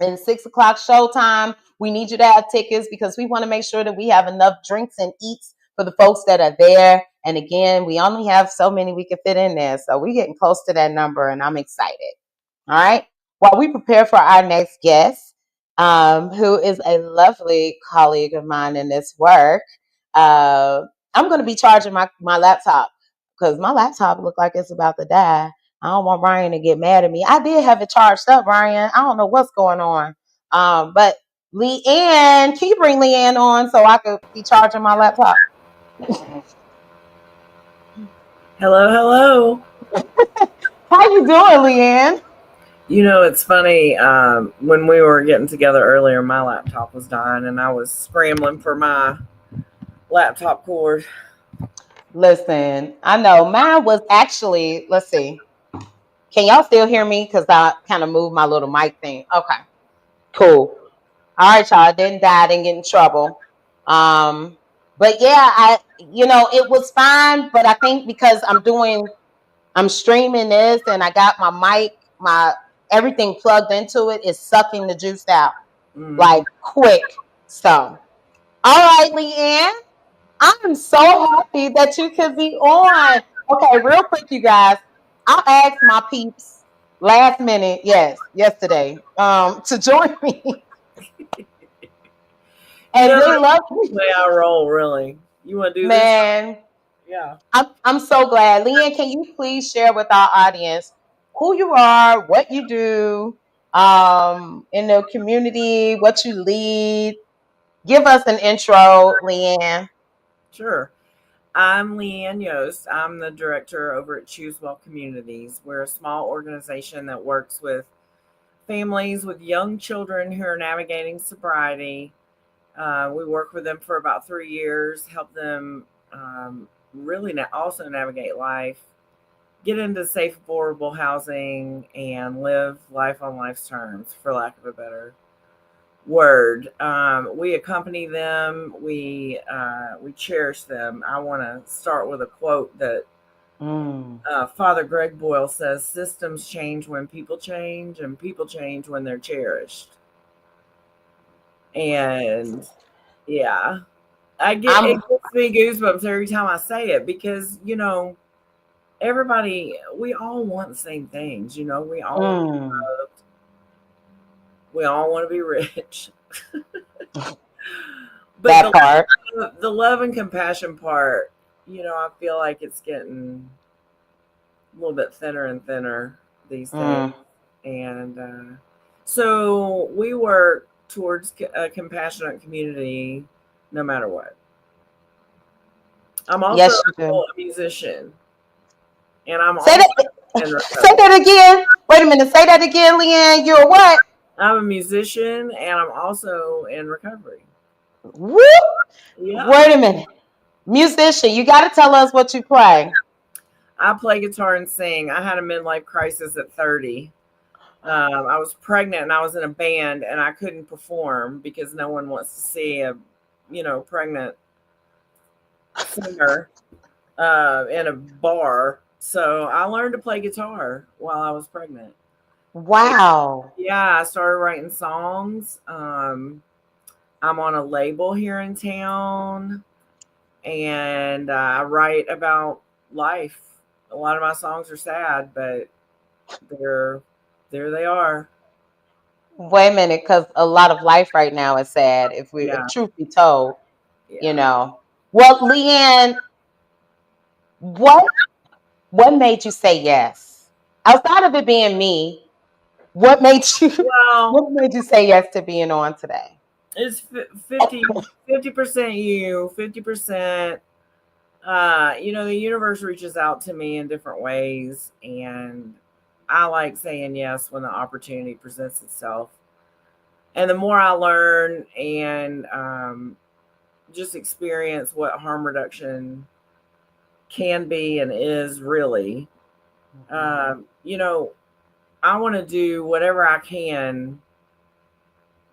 And 6 o'clock showtime. We need you to have tickets, because we want to make sure that we have enough drinks and eats for the folks that are there. And again, we only have so many we can fit in there. So we're getting close to that number, and I'm excited. All right. While we prepare for our next guest, who is a lovely colleague of mine in this work, uh, I'm going to be charging my laptop, because my laptop looked like it's about to die. I don't want Ryan to get mad at me. I did have it charged up, Ryan. I don't know what's going on. But Leanne, can you bring Leanne on so I could be charging my laptop? Hello, hello. How you doing, Leanne? It's funny. When we were getting together earlier, my laptop was dying, and I was scrambling for my laptop cord. Listen, I know mine was actually, let's see. Can y'all still hear me? Because I kind of moved my little mic thing. Okay, cool. All right, y'all. I didn't die. I didn't get in trouble. But yeah, it was fine. But I think because I'm streaming this, and I got my mic, my everything plugged into it, is sucking the juice out like quick. So, all right, Leanne, I am so happy that you could be on. Okay, real quick, you guys. I asked my peeps last minute, yes, yesterday, to join me. And they love me. The way I roll, really. You want to do Man, this? Yeah. I'm so glad. Leanne, can you please share with our audience who you are, what you do in the community, what you lead? Give us an intro, Leanne. Sure. I'm Leanne Yost. I'm the director over at Choose Well Communities. We're a small organization that works with families with young children who are navigating sobriety. We work with them for about 3 years, help them really also navigate life, get into safe, affordable housing, and live life on life's terms, for lack of a better word. We accompany them. We cherish them. I want to start with a quote that Father Greg Boyle says: "Systems change when people change, and people change when they're cherished." And yeah, it gives me goosebumps every time I say it, because everybody, we all want the same things. We all want to be loved. We all want to be rich. But that part, the love and compassion part, I feel like it's getting a little bit thinner and thinner these days. And so we work towards a compassionate community no matter what. I'm also a musician. And I'm say that again. Wait a minute. Say that again, Leanne. You're what? I'm a musician, and I'm also in recovery. Whoop! Yeah. Wait a minute. Musician, you got to tell us what you play. I play guitar and sing. I had a midlife crisis at 30. I was pregnant and I was in a band and I couldn't perform because no one wants to see a, pregnant singer in a bar. So I learned to play guitar while I was pregnant. Wow. Yeah, I started writing songs. I'm on a label here in town, and I write about life. A lot of my songs are sad, but they're there. They are. Wait a minute, because a lot of life right now is sad. If Yeah, truth be told, you yeah. know. Well, Leanne, what what made you say yes? Outside of it being me, what made you Well, what made you say yes to being on today? it's 50% you, 50%. The universe reaches out to me in different ways, and I like saying yes when the opportunity presents itself. And the more I learn and just experience what harm reduction can be and is really, Mhm. you know, I want to do whatever I can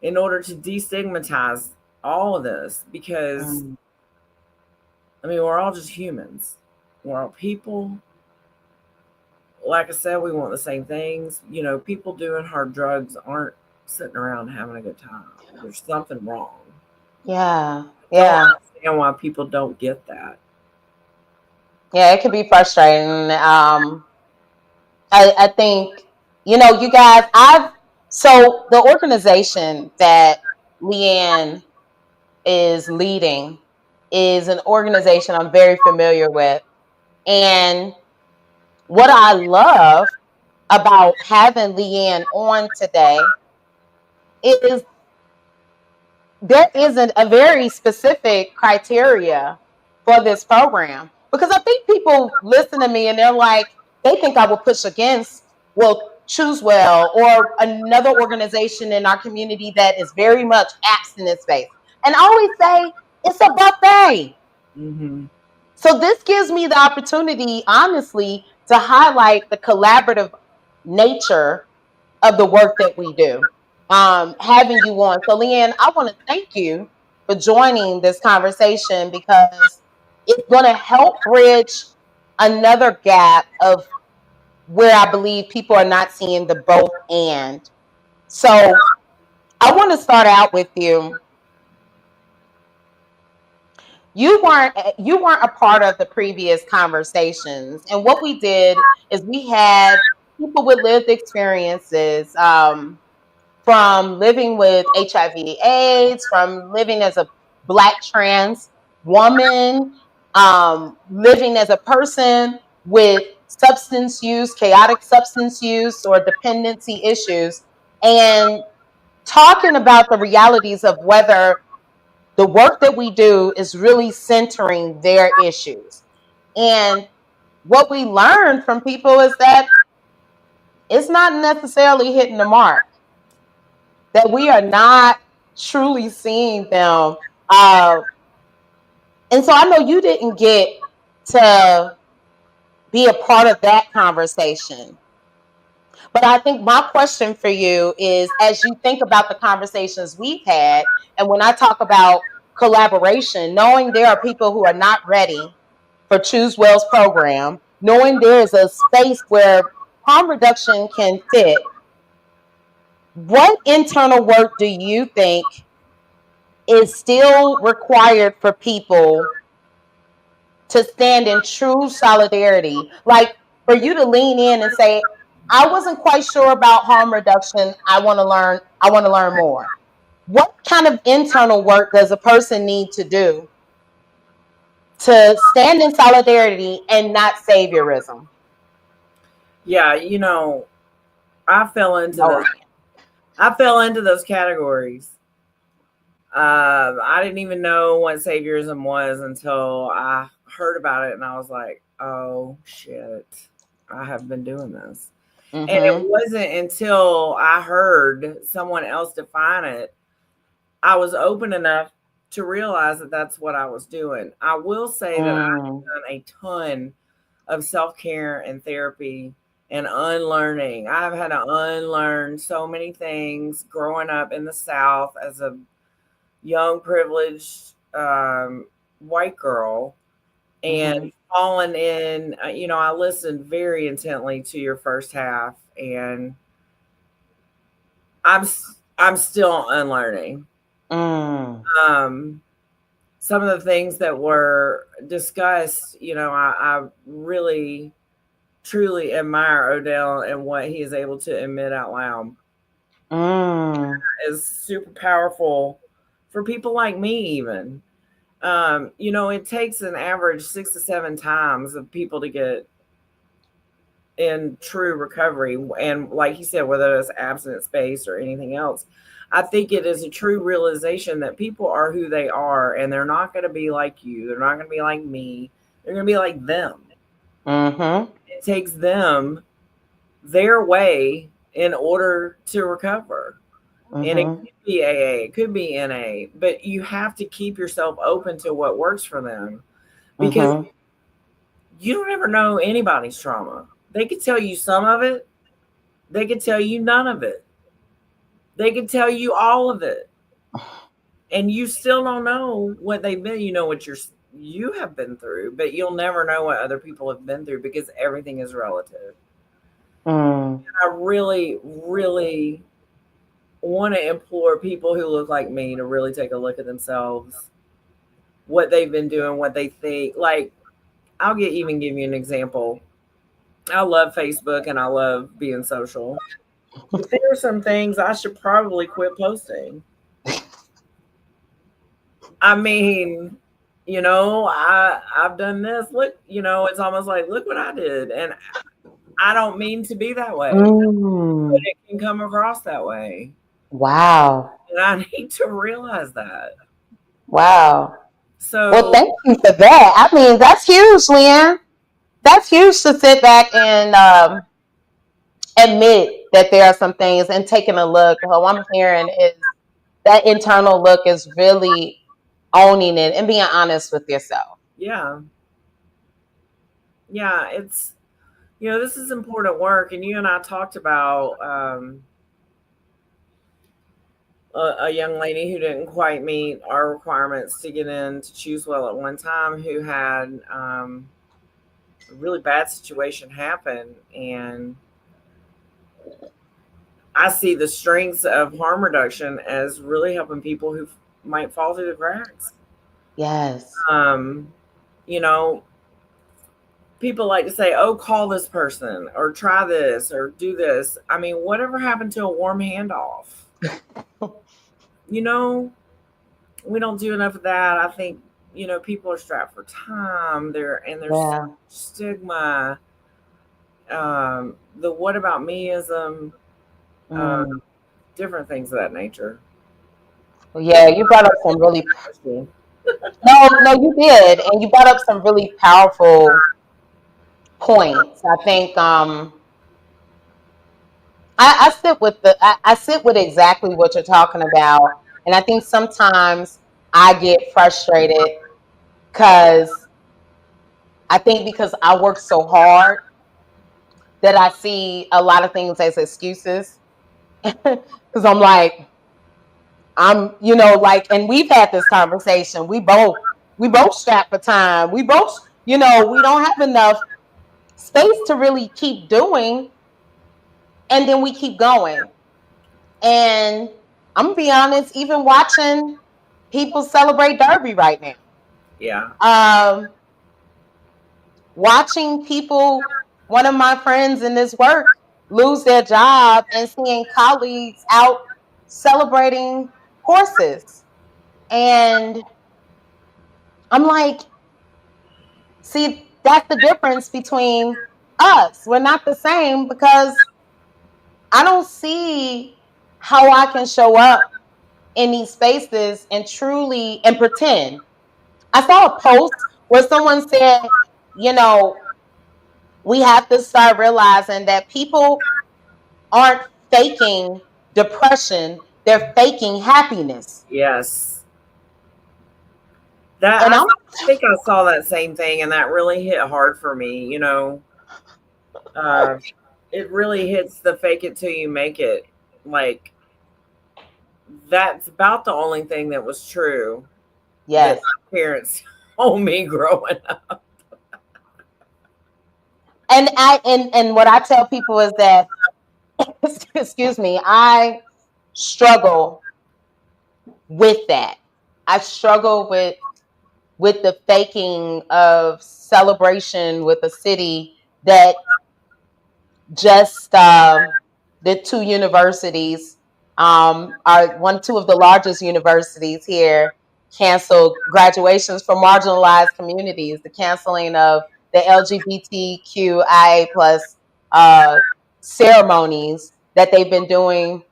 in order to destigmatize all of this because, Mm. I mean, we're all just humans. We're all people. Like I said, we want the same things. People doing hard drugs aren't sitting around having a good time. There's something wrong. Yeah, I don't yeah, understand why people don't get that. yeah. It can be frustrating. I think you guys. So the organization that Leanne is leading is an organization I'm very familiar with, and what I love about having Leanne on today is there isn't a very specific criteria for this program because I think people listen to me and they're like, they think I will push against, well, Choose Well or another organization in our community that is very much abstinence based. And I always say it's a buffet. Hmm. So this gives me the opportunity, honestly, to highlight the collaborative nature of the work that we do. Having you on. So, Leanne, I want to thank you for joining this conversation because it's going to help bridge another gap of where I believe people are not seeing the both and. So, I want to start out with you. You weren't a part of the previous conversations, and what we did is we had people with lived experiences. From living with HIV/AIDS, from living as a Black trans woman, living as a person with substance use, chaotic substance use, or dependency issues, and talking about the realities of whether the work that we do is really centering their issues. And what we learned from people is that it's not necessarily hitting the mark, that we are not truly seeing them. Uh, and so I know you didn't get to be a part of that conversation. But I think my question for you is as you think about the conversations we've had, and when I talk about collaboration, knowing there are people who are not ready for Choose Well's program, knowing there is a space where harm reduction can fit, what internal work do you think is still required for people to stand in true solidarity? Like for you to lean in and say, I wasn't quite sure about harm reduction. I want to learn more. What kind of internal work does a person need to do to stand in solidarity and not saviorism? Yeah, I fell into No, those. Ryan. I fell into those categories. I didn't even know what saviorism was until I heard about it, and I was like, "Oh shit, I have been doing this." And it Mm-hmm. wasn't until I heard someone else define it, I was open enough to realize that that's what I was doing. I will say that I've Mm. done a ton of self care and therapy and unlearning. I've had to unlearn so many things growing up in the South as a young, privileged white girl and Mhm. fallen in. I listened very intently to your first half, and I'm still unlearning. Mm. Um, some of the things that were discussed, I really truly admire Odell and what he is able to admit out loud Mm. is super powerful for people like me, even. It takes an average 6 to 7 times of people to get in true recovery. And like you said, whether it's abstinence based or anything else, I think it is a true realization that people are who they are and they're not going to be like you. They're not going to be like me. They're going to be like them. Mhm. It takes them their way in order to recover. And it Mhm. could be AA, it could be NA, but you have to keep yourself open to what works for them because Mhm. you don't ever know anybody's trauma. They could tell you some of it, they could tell you none of it, they could tell you all of it, and you still don't know what they've been. You know what you have been through, but you'll never know what other people have been through because everything is relative. Mm. I really, really want to implore people who look like me to really take a look at themselves, what they've been doing, what they think. Like, even give you an example. I love Facebook and I love being social, but there are some things I should probably quit posting. I mean, I've done this. Look, it's almost like look what I did, and I don't mean to be that way, but Mm. it can come across that way, Wow. and I need to realize that. Wow. Well, So thank you for that. I mean, that's huge, Leanne. That's huge to sit back and admit that there are some things and taking a look. What I'm hearing is that internal look is really owning it and being honest with yourself. yeah, yeah, it's this is important work, and you and I talked about a young lady who didn't quite meet our requirements to get in to choose well at one time, who had a really bad situation happen, and I see the strengths of harm reduction as really helping people who might fall through the cracks. Yes. Um, you know, People like to say, "Oh, call this person or try this or do this." I mean, whatever happened to a warm handoff? You know, we don't do enough of that. I think people are strapped for time. There's so Yeah. much stigma. The what about meism, uh, Mm. different things of that nature. Well, yeah, you brought up some really Cool. no, you did, and you brought up some really powerful points. I think I sit with I sit with exactly what you're talking about, and I think sometimes I get frustrated because I think because I work so hard that I see a lot of things as excuses because I'm like like, and we've had this conversation. We both strapped for time. We both we don't have enough space to really keep doing, and then we keep going. And I'm gonna be honest, even watching people celebrate Derby right now, Yeah. um, watching people, one of my friends in this work, lose their job and seeing colleagues out celebrating horses. And I'm like, see, that's the difference between us. We're not the same because I don't see how I can show up in these spaces and truly and pretend. I saw a post where someone said, you know, we have to start realizing that people aren't faking depression, they're faking happiness. Yes. That And I I'm think I saw that same thing, and that really hit hard for me. Uh, it really hits the fake it till you make it. Like that's about the only thing that was true that yes. my parents told me growing up. And what I tell people is that excuse me, I struggle with that. I struggle with the faking of celebration with a city that just the two universities are two of the largest universities here canceled graduations for marginalized communities, the canceling of the LGBTQIA plus uh, ceremonies that they've been doing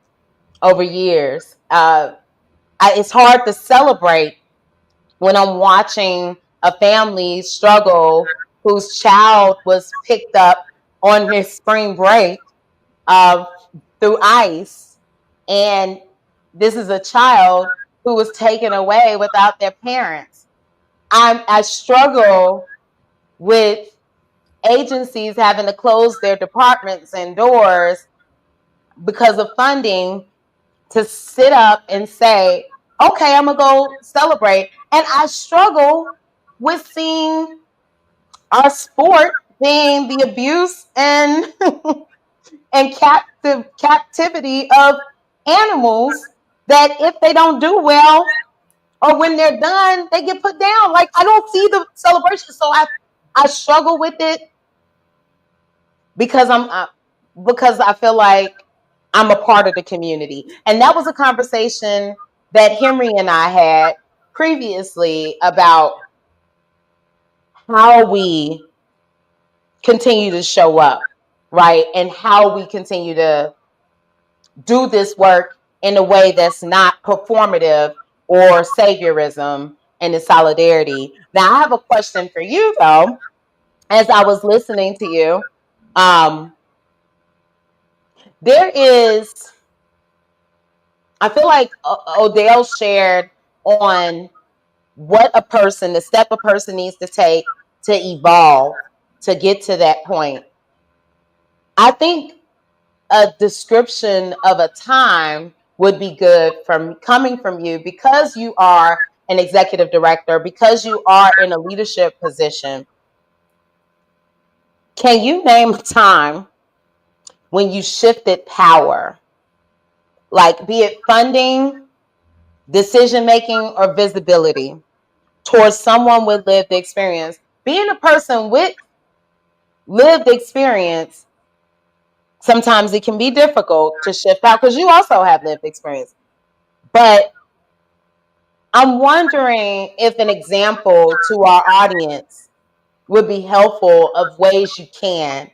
over years. It's hard to celebrate when I'm watching a family struggle whose child was picked up on his spring break uh, through ICE. And this is a child who was taken away without their parents. I struggle with agencies having to close their departments and doors because of funding to sit up and say, okay, I'm going to go celebrate. And I struggle with seeing our sport being the abuse and and captivity of animals that if they don't do well or when they're done, they get put down. Like I don't see the celebration, so I struggle with it because because I feel like I'm a part of the community, and that was a conversation that Henry and I had previously about how we continue to show up, right, and how we continue to do this work in a way that's not performative or saviorism and in solidarity. Now, I have a question for you, though. As I was listening to you, um, there is, I feel like Odell shared on the step a person needs to take to evolve to get to that point. I think a description of a time would be good from coming from you because you are an executive director, because you are in a leadership position. Can you name a time when you shifted power, like be it funding, decision making, or visibility towards someone with lived experience? Being a person with lived experience, sometimes it can be difficult to shift out because you also have lived experience. But I'm wondering if an example to our audience would be helpful of ways you can.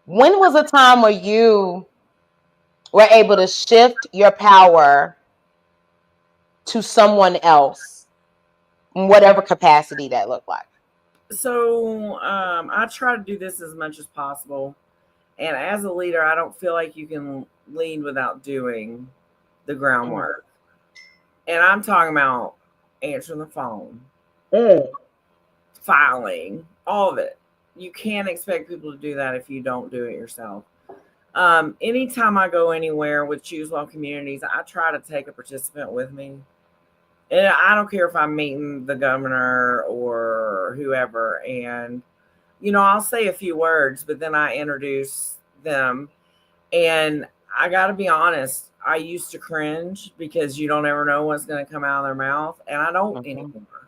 When was a time where you were able to shift your power to someone else, in whatever capacity that looked like? So I try to do this as much as possible. And as a leader, I don't feel like you can lead without doing the Mm. groundwork. And I'm talking about answering the phone, Mm. filing, all of it. You can't expect people to do that if you don't do it yourself. Anytime I go anywhere with Choose Well Communities, I try to take a participant with me. And I don't care if I'm meeting the governor or whoever. And, I'll say a few words, but then I introduce them. And I got to be honest, I used to cringe because you don't ever know what's going to come out of their mouth. And I don't Mhm. anymore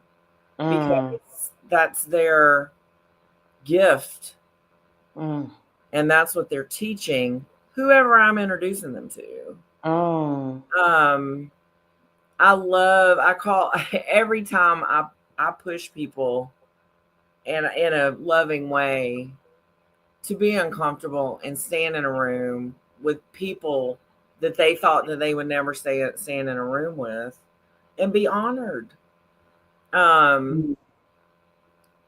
Mm. because that's their gift Mm. and that's what they're teaching whoever I'm introducing them to. Mm. Um, I call every time I push people in a loving way to be uncomfortable and stand in a room with people that they thought that they would never stand in a room with and be honored. Um,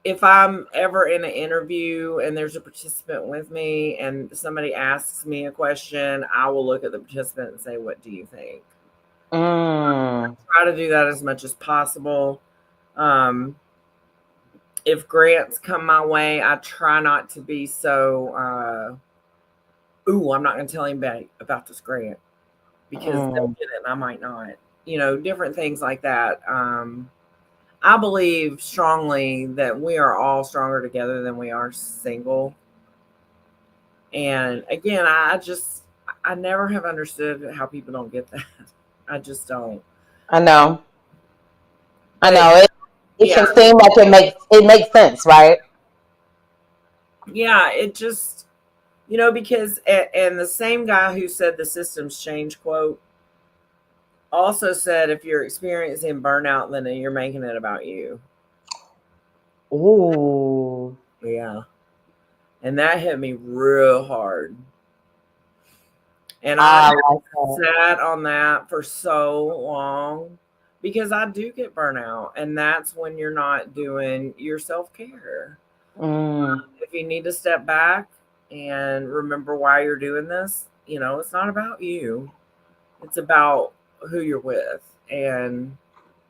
if I'm ever in an interview and there's a participant with me and somebody asks me a question, I will look at the participant and say, "What do you think?" Try to do that as much as possible. If grants come my way, I try not to be so, ooh, I'm not going to tell anybody about this grant because they'll get it and I might not. Different things like that. I believe strongly that we are all stronger together than we are single. And again, I never have understood how people don't get that. I just don't. I know. I But know. It yeah, can seem like it makes sense, right? yeah, it just, because, and the same guy who said the systems change quote also said, if you're experiencing burnout, then you're making it about you. Ooh. Yeah. And that hit me real hard. And I I like that. sat on that for so long because I do get burnout. And that's when you're not doing your self care. If you need to step back and remember why you're doing this, it's not about you. It's about who you're with and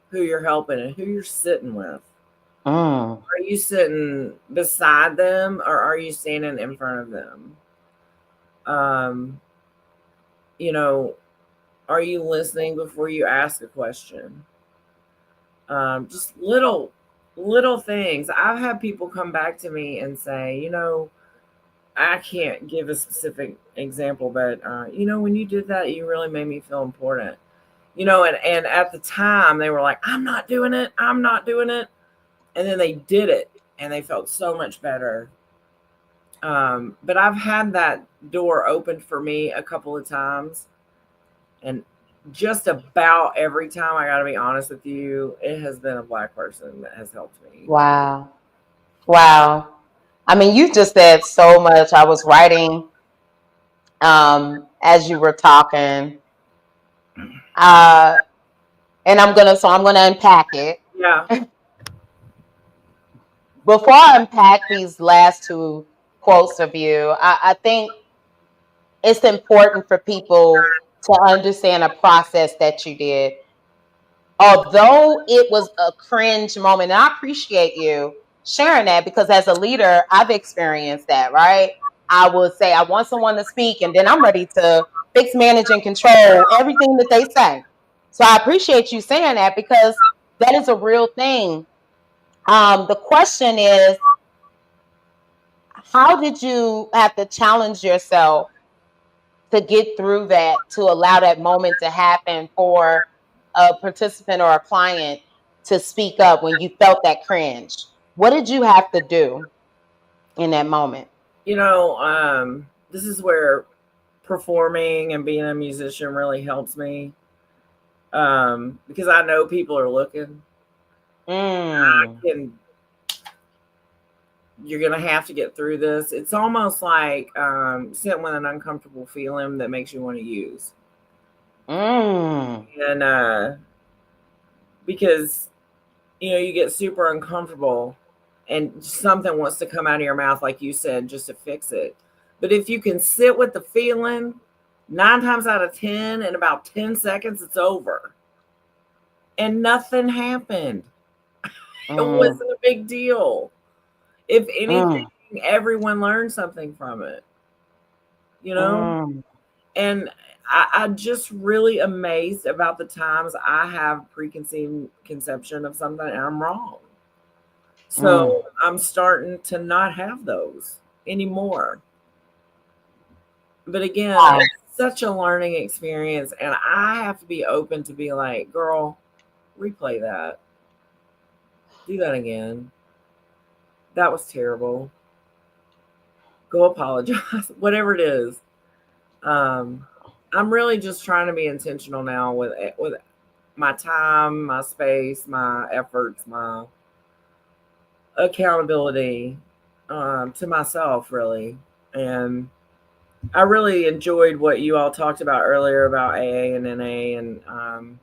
who you're helping and who you're sitting with. Are you sitting beside them or are you standing in front of them? You know, are you listening before you ask a question? Just little things. I've had people come back to me and say, I can't give a specific example, but when you did that, you really made me feel important. And at the time they were like, I'm not doing it. I'm not doing it. And then they did it and they felt so much better. But I've had that door opened for me a couple of times. And just about every time, I got to be honest with you, it has been a Black person that has helped me. Wow. Wow. I mean, you just said so much. I was writing as you were talking. And I'm gonna unpack it. Yeah. Before I unpack these last two quotes of you, I think it's important for people to understand a process that you did. Although it was a cringe moment, and I appreciate you sharing that because as a leader, I've experienced that, right? I would say, I want someone to speak, and then I'm ready to fix, manage, and control everything that they say. So I appreciate you saying that because that is a real thing. The question is, how did you have to challenge yourself to get through that, to allow that moment to happen for a participant or a client to speak up when you felt that cringe? What did you have to do in that moment? This is where performing and being a musician really helps me, because I know people are looking. Mm. You're gonna have to get through this. It's almost like sitting with an uncomfortable feeling that makes you want to use. And because you get super uncomfortable and something wants to come out of your mouth, like you said, just to fix it. But if you can sit with the feeling, 9 times out of 10, in about 10 seconds, it's over. And nothing happened. It wasn't a big deal. If anything, everyone learned something from it, And I'm just really amazed about the times I have preconceived conception of something and I'm wrong. So I'm starting to not have those anymore. But again, it's such a learning experience, and I have to be open to be like, girl, replay that. Do that again. That was terrible. Go apologize. Whatever it is. I'm really just trying to be intentional now with my time, my space, my efforts, my accountability, to myself, really. And I really enjoyed what you all talked about earlier about AA and NA, and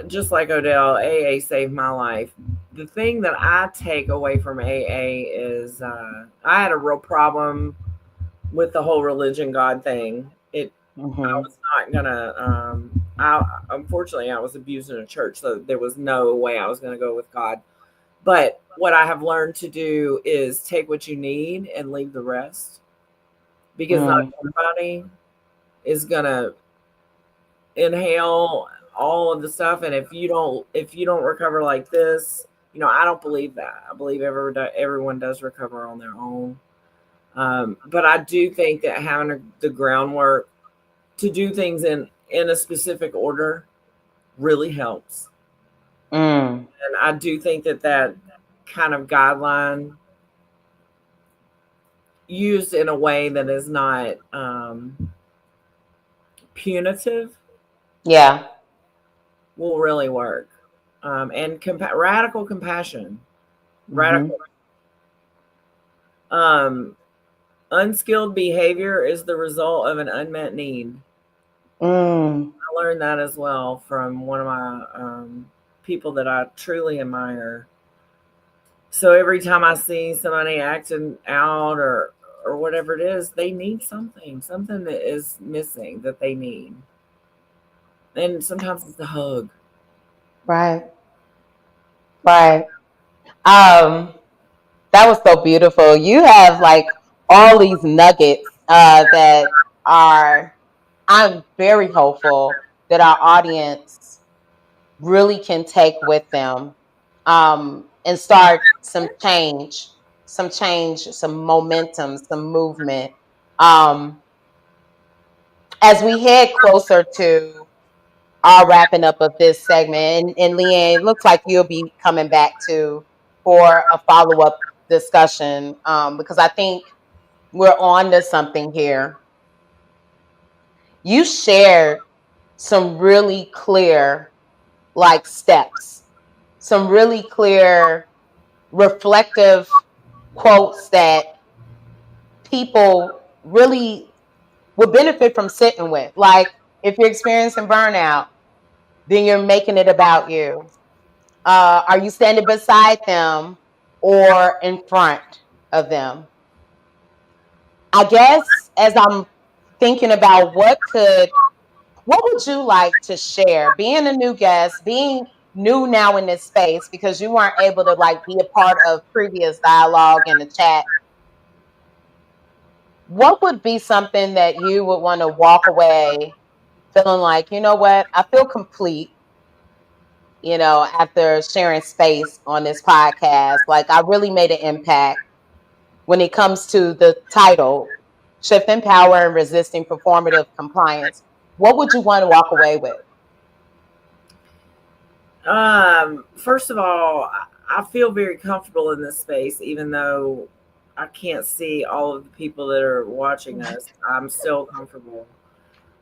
just like Odell, AA saved my life. The thing that I take away from AA is I had a real problem with the whole religion God thing. Mm-hmm. was not gonna. I unfortunately I was abused in a church, so there was no way I was gonna go with God. But what I have learned to do is take what you need and leave the rest, because not Mm. everybody is gonna inhale all of the stuff. And if you don't recover like this, I don't believe that. I believe everyone does recover on their own. But I do think that having the groundwork to do things in a specific order really helps. Mm. And I do think that kind of guideline used in a way that is not punitive Yeah. will really work. And radical compassion, Mm-hmm. radical um, unskilled behavior is the result of an unmet need. Mm. I learned that as well from one of my people that I truly admire. So every time I see somebody acting out or whatever it is, they need something that is missing that they need. And sometimes it's a hug. Right. Right. Um, that was so beautiful. You have like all these nuggets that are, I'm very hopeful that our audience really can take with them, and start some change, some momentum, some movement. Um, as we head closer to our wrapping up of this segment, and Leanne, it looks like you'll be coming back to for a follow up discussion, because I think we're on to something here. You shared some really clear like steps, some really clear reflective quotes that people really would benefit from sitting with. Like, if you're experiencing burnout, then you're making it about you. Are you standing beside them or in front of them? I guess as I'm thinking about what would you like to share? Being a new guest, being new now in this space because you weren't able to like be a part of previous dialogue in the chat. What would be something that you would want to walk away feeling like, you know what, I feel complete, after sharing space on this podcast? Like, I really made an impact when it comes to the title, Shifting Power and Resisting Performative Compliance. What would you want to walk away with? First of all, I feel very comfortable in this space, even though I can't see all of the people that are watching us. I'm still comfortable.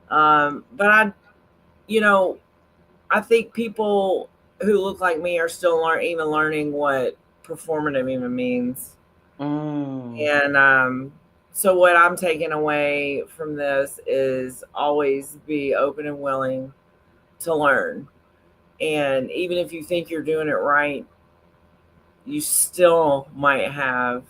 But you know, I think people who look like me are still even learning what performative even means. Mm. And so, what I'm taking away from this is always be open and willing to learn. And even if you think you're doing it right, you still might have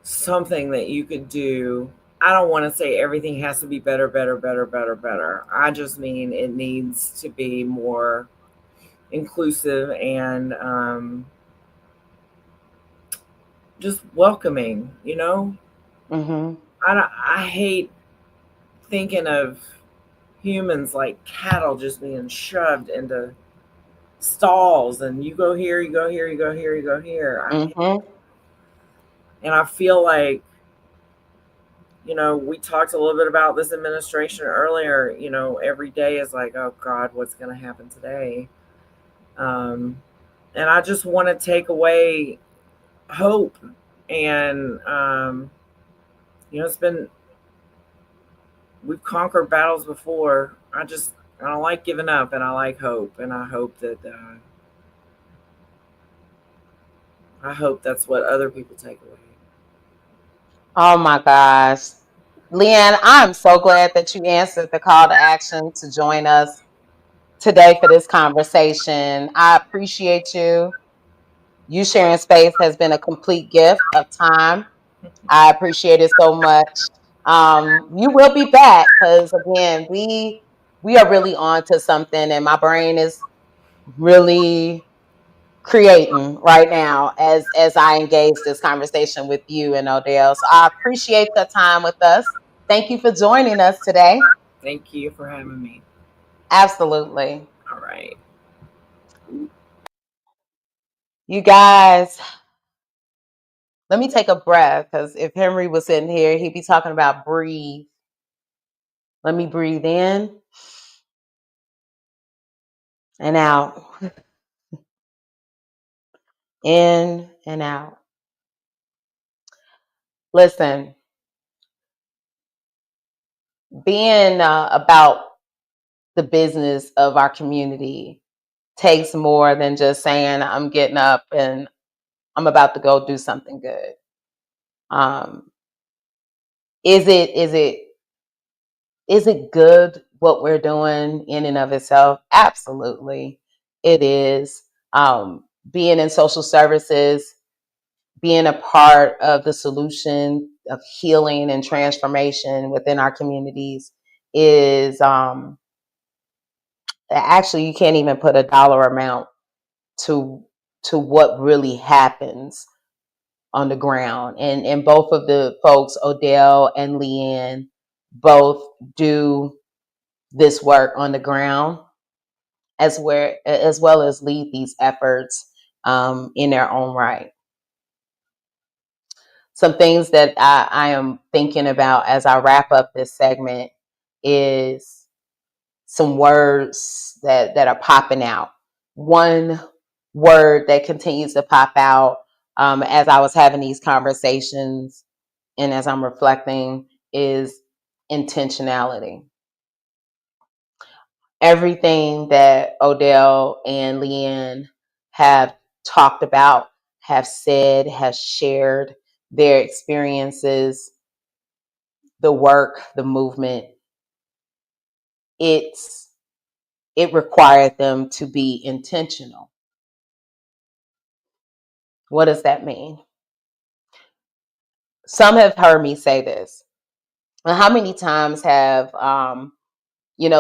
something that you could do. I don't want to say everything has to be better, better, better, better, better. I just mean it needs to be more inclusive and just welcoming. Mm-hmm. I hate thinking of humans like cattle just being shoved into stalls, and you go here, you go here, you go here, you go here. Mm-hmm. And I feel like, we talked a little bit about this administration earlier. Every day is like, oh God, what's going to happen today? And I just want to take away hope. And, it's been, we've conquered battles before. I don't like giving up, and I like hope. And I hope that's what other people take away. Oh my gosh. Leanne, I'm so glad that you answered the call to action to join us today for this conversation. I appreciate you. You sharing space has been a complete gift of time. I appreciate it so much. You will be back because again, we are really on to something, and my brain is really creating right now as I engage this conversation with you and Odell. So I appreciate the time with us. Thank you for joining us today. Thank you for having me. Absolutely. All right. You guys, let me take a breath because if Henry was sitting here, he'd be talking about breathe. Let me breathe in and out, in and out. Listen, being about the business of our community takes more than just saying, I'm getting up and I'm about to go do something good. Um, is it good what we're doing in and of itself? Absolutely, it is. Being in social services, being a part of the solution of healing and transformation within our communities is actually you can't even put a dollar amount to what really happens on the ground. And both of the folks, Odell and Leanne, both do this work on the ground as well as lead these efforts in their own right. Some things that I am thinking about as I wrap up this segment is some words that are popping out. One word that continues to pop out as I was having these conversations and as I'm reflecting is intentionality. Everything that Odell and Leanne have talked about, have said, have shared their experiences, the work, the movement, it required them to be intentional. What does that mean? Some have heard me say this. How many times have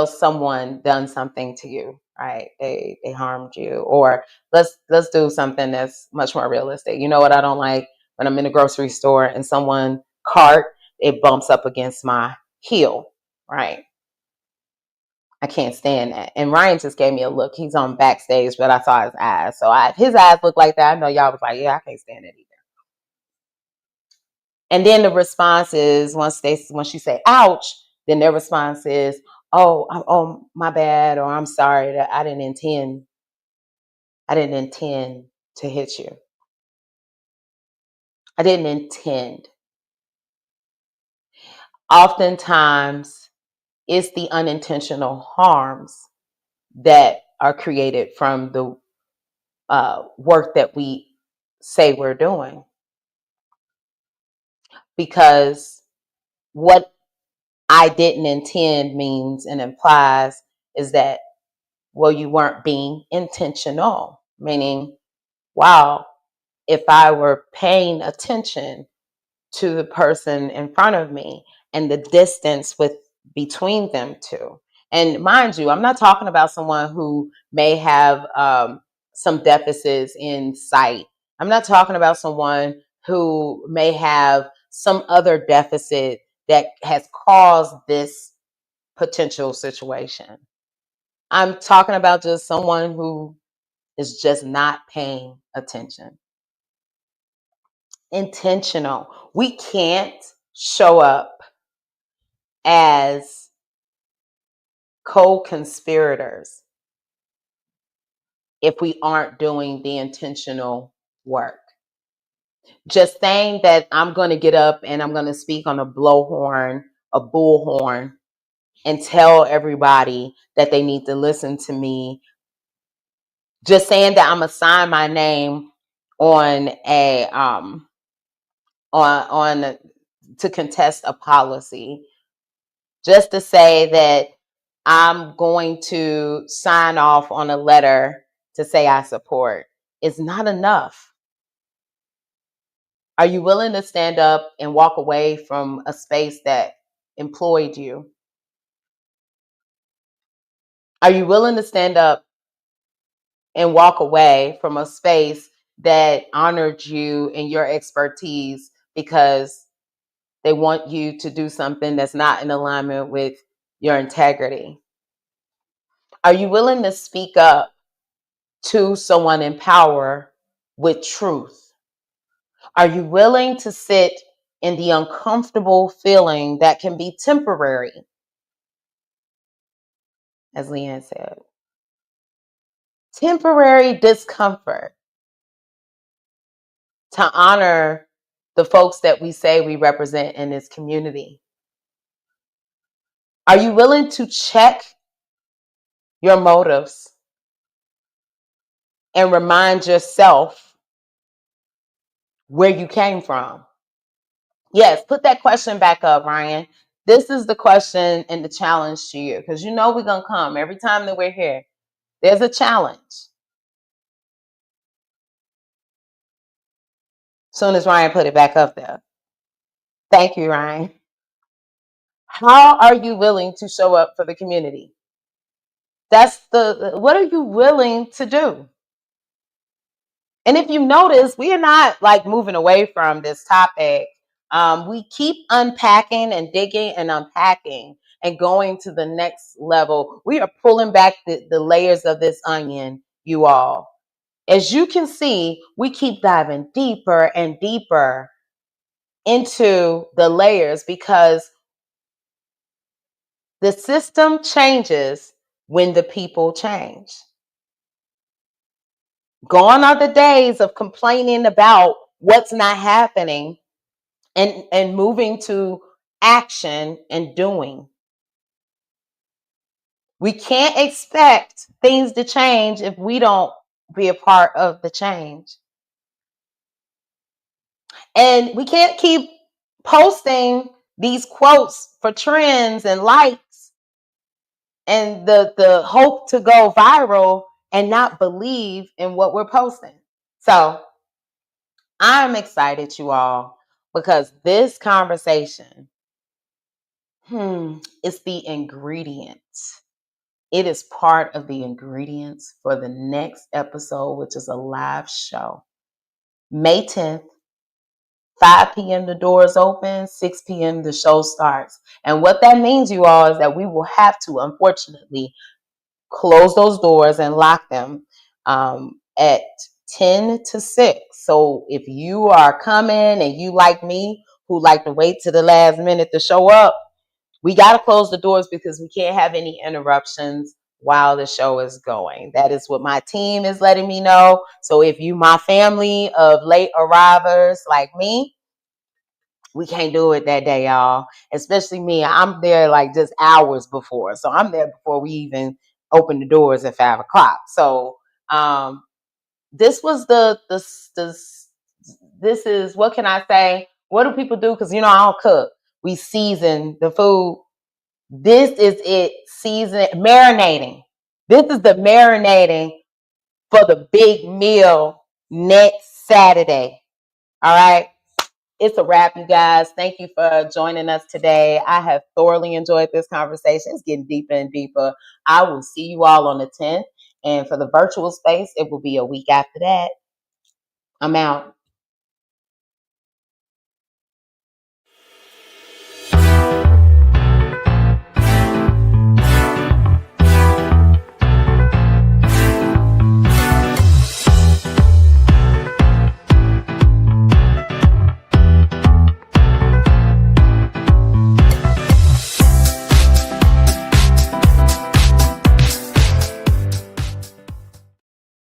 someone done something to you, right? They harmed you, or let's do something that's much more realistic. You know what I don't like? When I'm in a grocery store and someone cart, it bumps up against my heel, right? I can't stand that. And Ryan just gave me a look. He's on backstage, but I saw his eyes. So his eyes look like that. I know y'all was like, yeah, I can't stand it either. And then the response is once you say ouch, then their response is, oh my bad, or I'm sorry that I didn't intend to hit you. I didn't intend. Oftentimes it's the unintentional harms that are created from the work that we say we're doing. Because what I didn't intend means and implies is that, well, you weren't being intentional, meaning, wow, if I were paying attention to the person in front of me and the distance between them two. And mind you, I'm not talking about someone who may have some deficits in sight. I'm not talking about someone who may have some other deficit that has caused this potential situation. I'm talking about just someone who is just not paying attention. Intentional. We can't show up as co-conspirators if we aren't doing the intentional work. Just saying that I'm going to get up and I'm going to speak on a blowhorn, a bullhorn, and tell everybody that they need to listen to me. Just saying that I'm going to sign my name on on to contest a policy, just to say that I'm going to sign off on a letter to say I support is not enough. Are you willing to stand up and walk away from a space that employed you? Are you willing to stand up and walk away from a space that honored you and your expertise because they want you to do something that's not in alignment with your integrity? Are you willing to speak up to someone in power with truth? Are you willing to sit in the uncomfortable feeling that can be temporary, as Leanne said? Temporary discomfort to honor the folks that we say we represent in this community. Are you willing to check your motives and remind yourself where you came from? Yes, put that question back up, Ryan. This is the question and the challenge to you, because you know we're going to come every time that we're here. There's a challenge. Soon as Ryan put it back up there. Thank you, Ryan. How are you willing to show up for the community? What are you willing to do? And if you notice, we are not like moving away from this topic. We keep unpacking and digging and unpacking and going to the next level. We are pulling back the layers of this onion, you all. As you can see, we keep diving deeper and deeper into the layers because the system changes when the people change. Gone are the days of complaining about what's not happening and moving to action and doing. We can't expect things to change if we don't be a part of the change. And we can't keep posting these quotes for trends and likes and the hope to go viral and not believe in what we're posting. So I'm excited, you all, because this conversation is the ingredients. It is part of the ingredients for the next episode, which is a live show. May 10th, 5 p.m. the doors open, 6 p.m. the show starts. And what that means, you all, is that we will have to, unfortunately, close those doors and lock them at 10 to 6. So if you are coming and you like me, who like to wait to the last minute to show up, we got to close the doors because we can't have any interruptions while the show is going. That is what my team is letting me know. So if you my family of late arrivers like me, we can't do it that day, y'all. Especially me. I'm there like just hours before. So I'm there before we even open the doors at 5 o'clock. So this was this is, what can I say? What do people do? Because, you know, I don't cook. We season the food. This is it, season, marinating. This is the marinating for the big meal next Saturday. All right. It's a wrap, you guys. Thank you for joining us today. I have thoroughly enjoyed this conversation. It's getting deeper and deeper. I will see you all on the 10th. And for the virtual space, it will be a week after that. I'm out.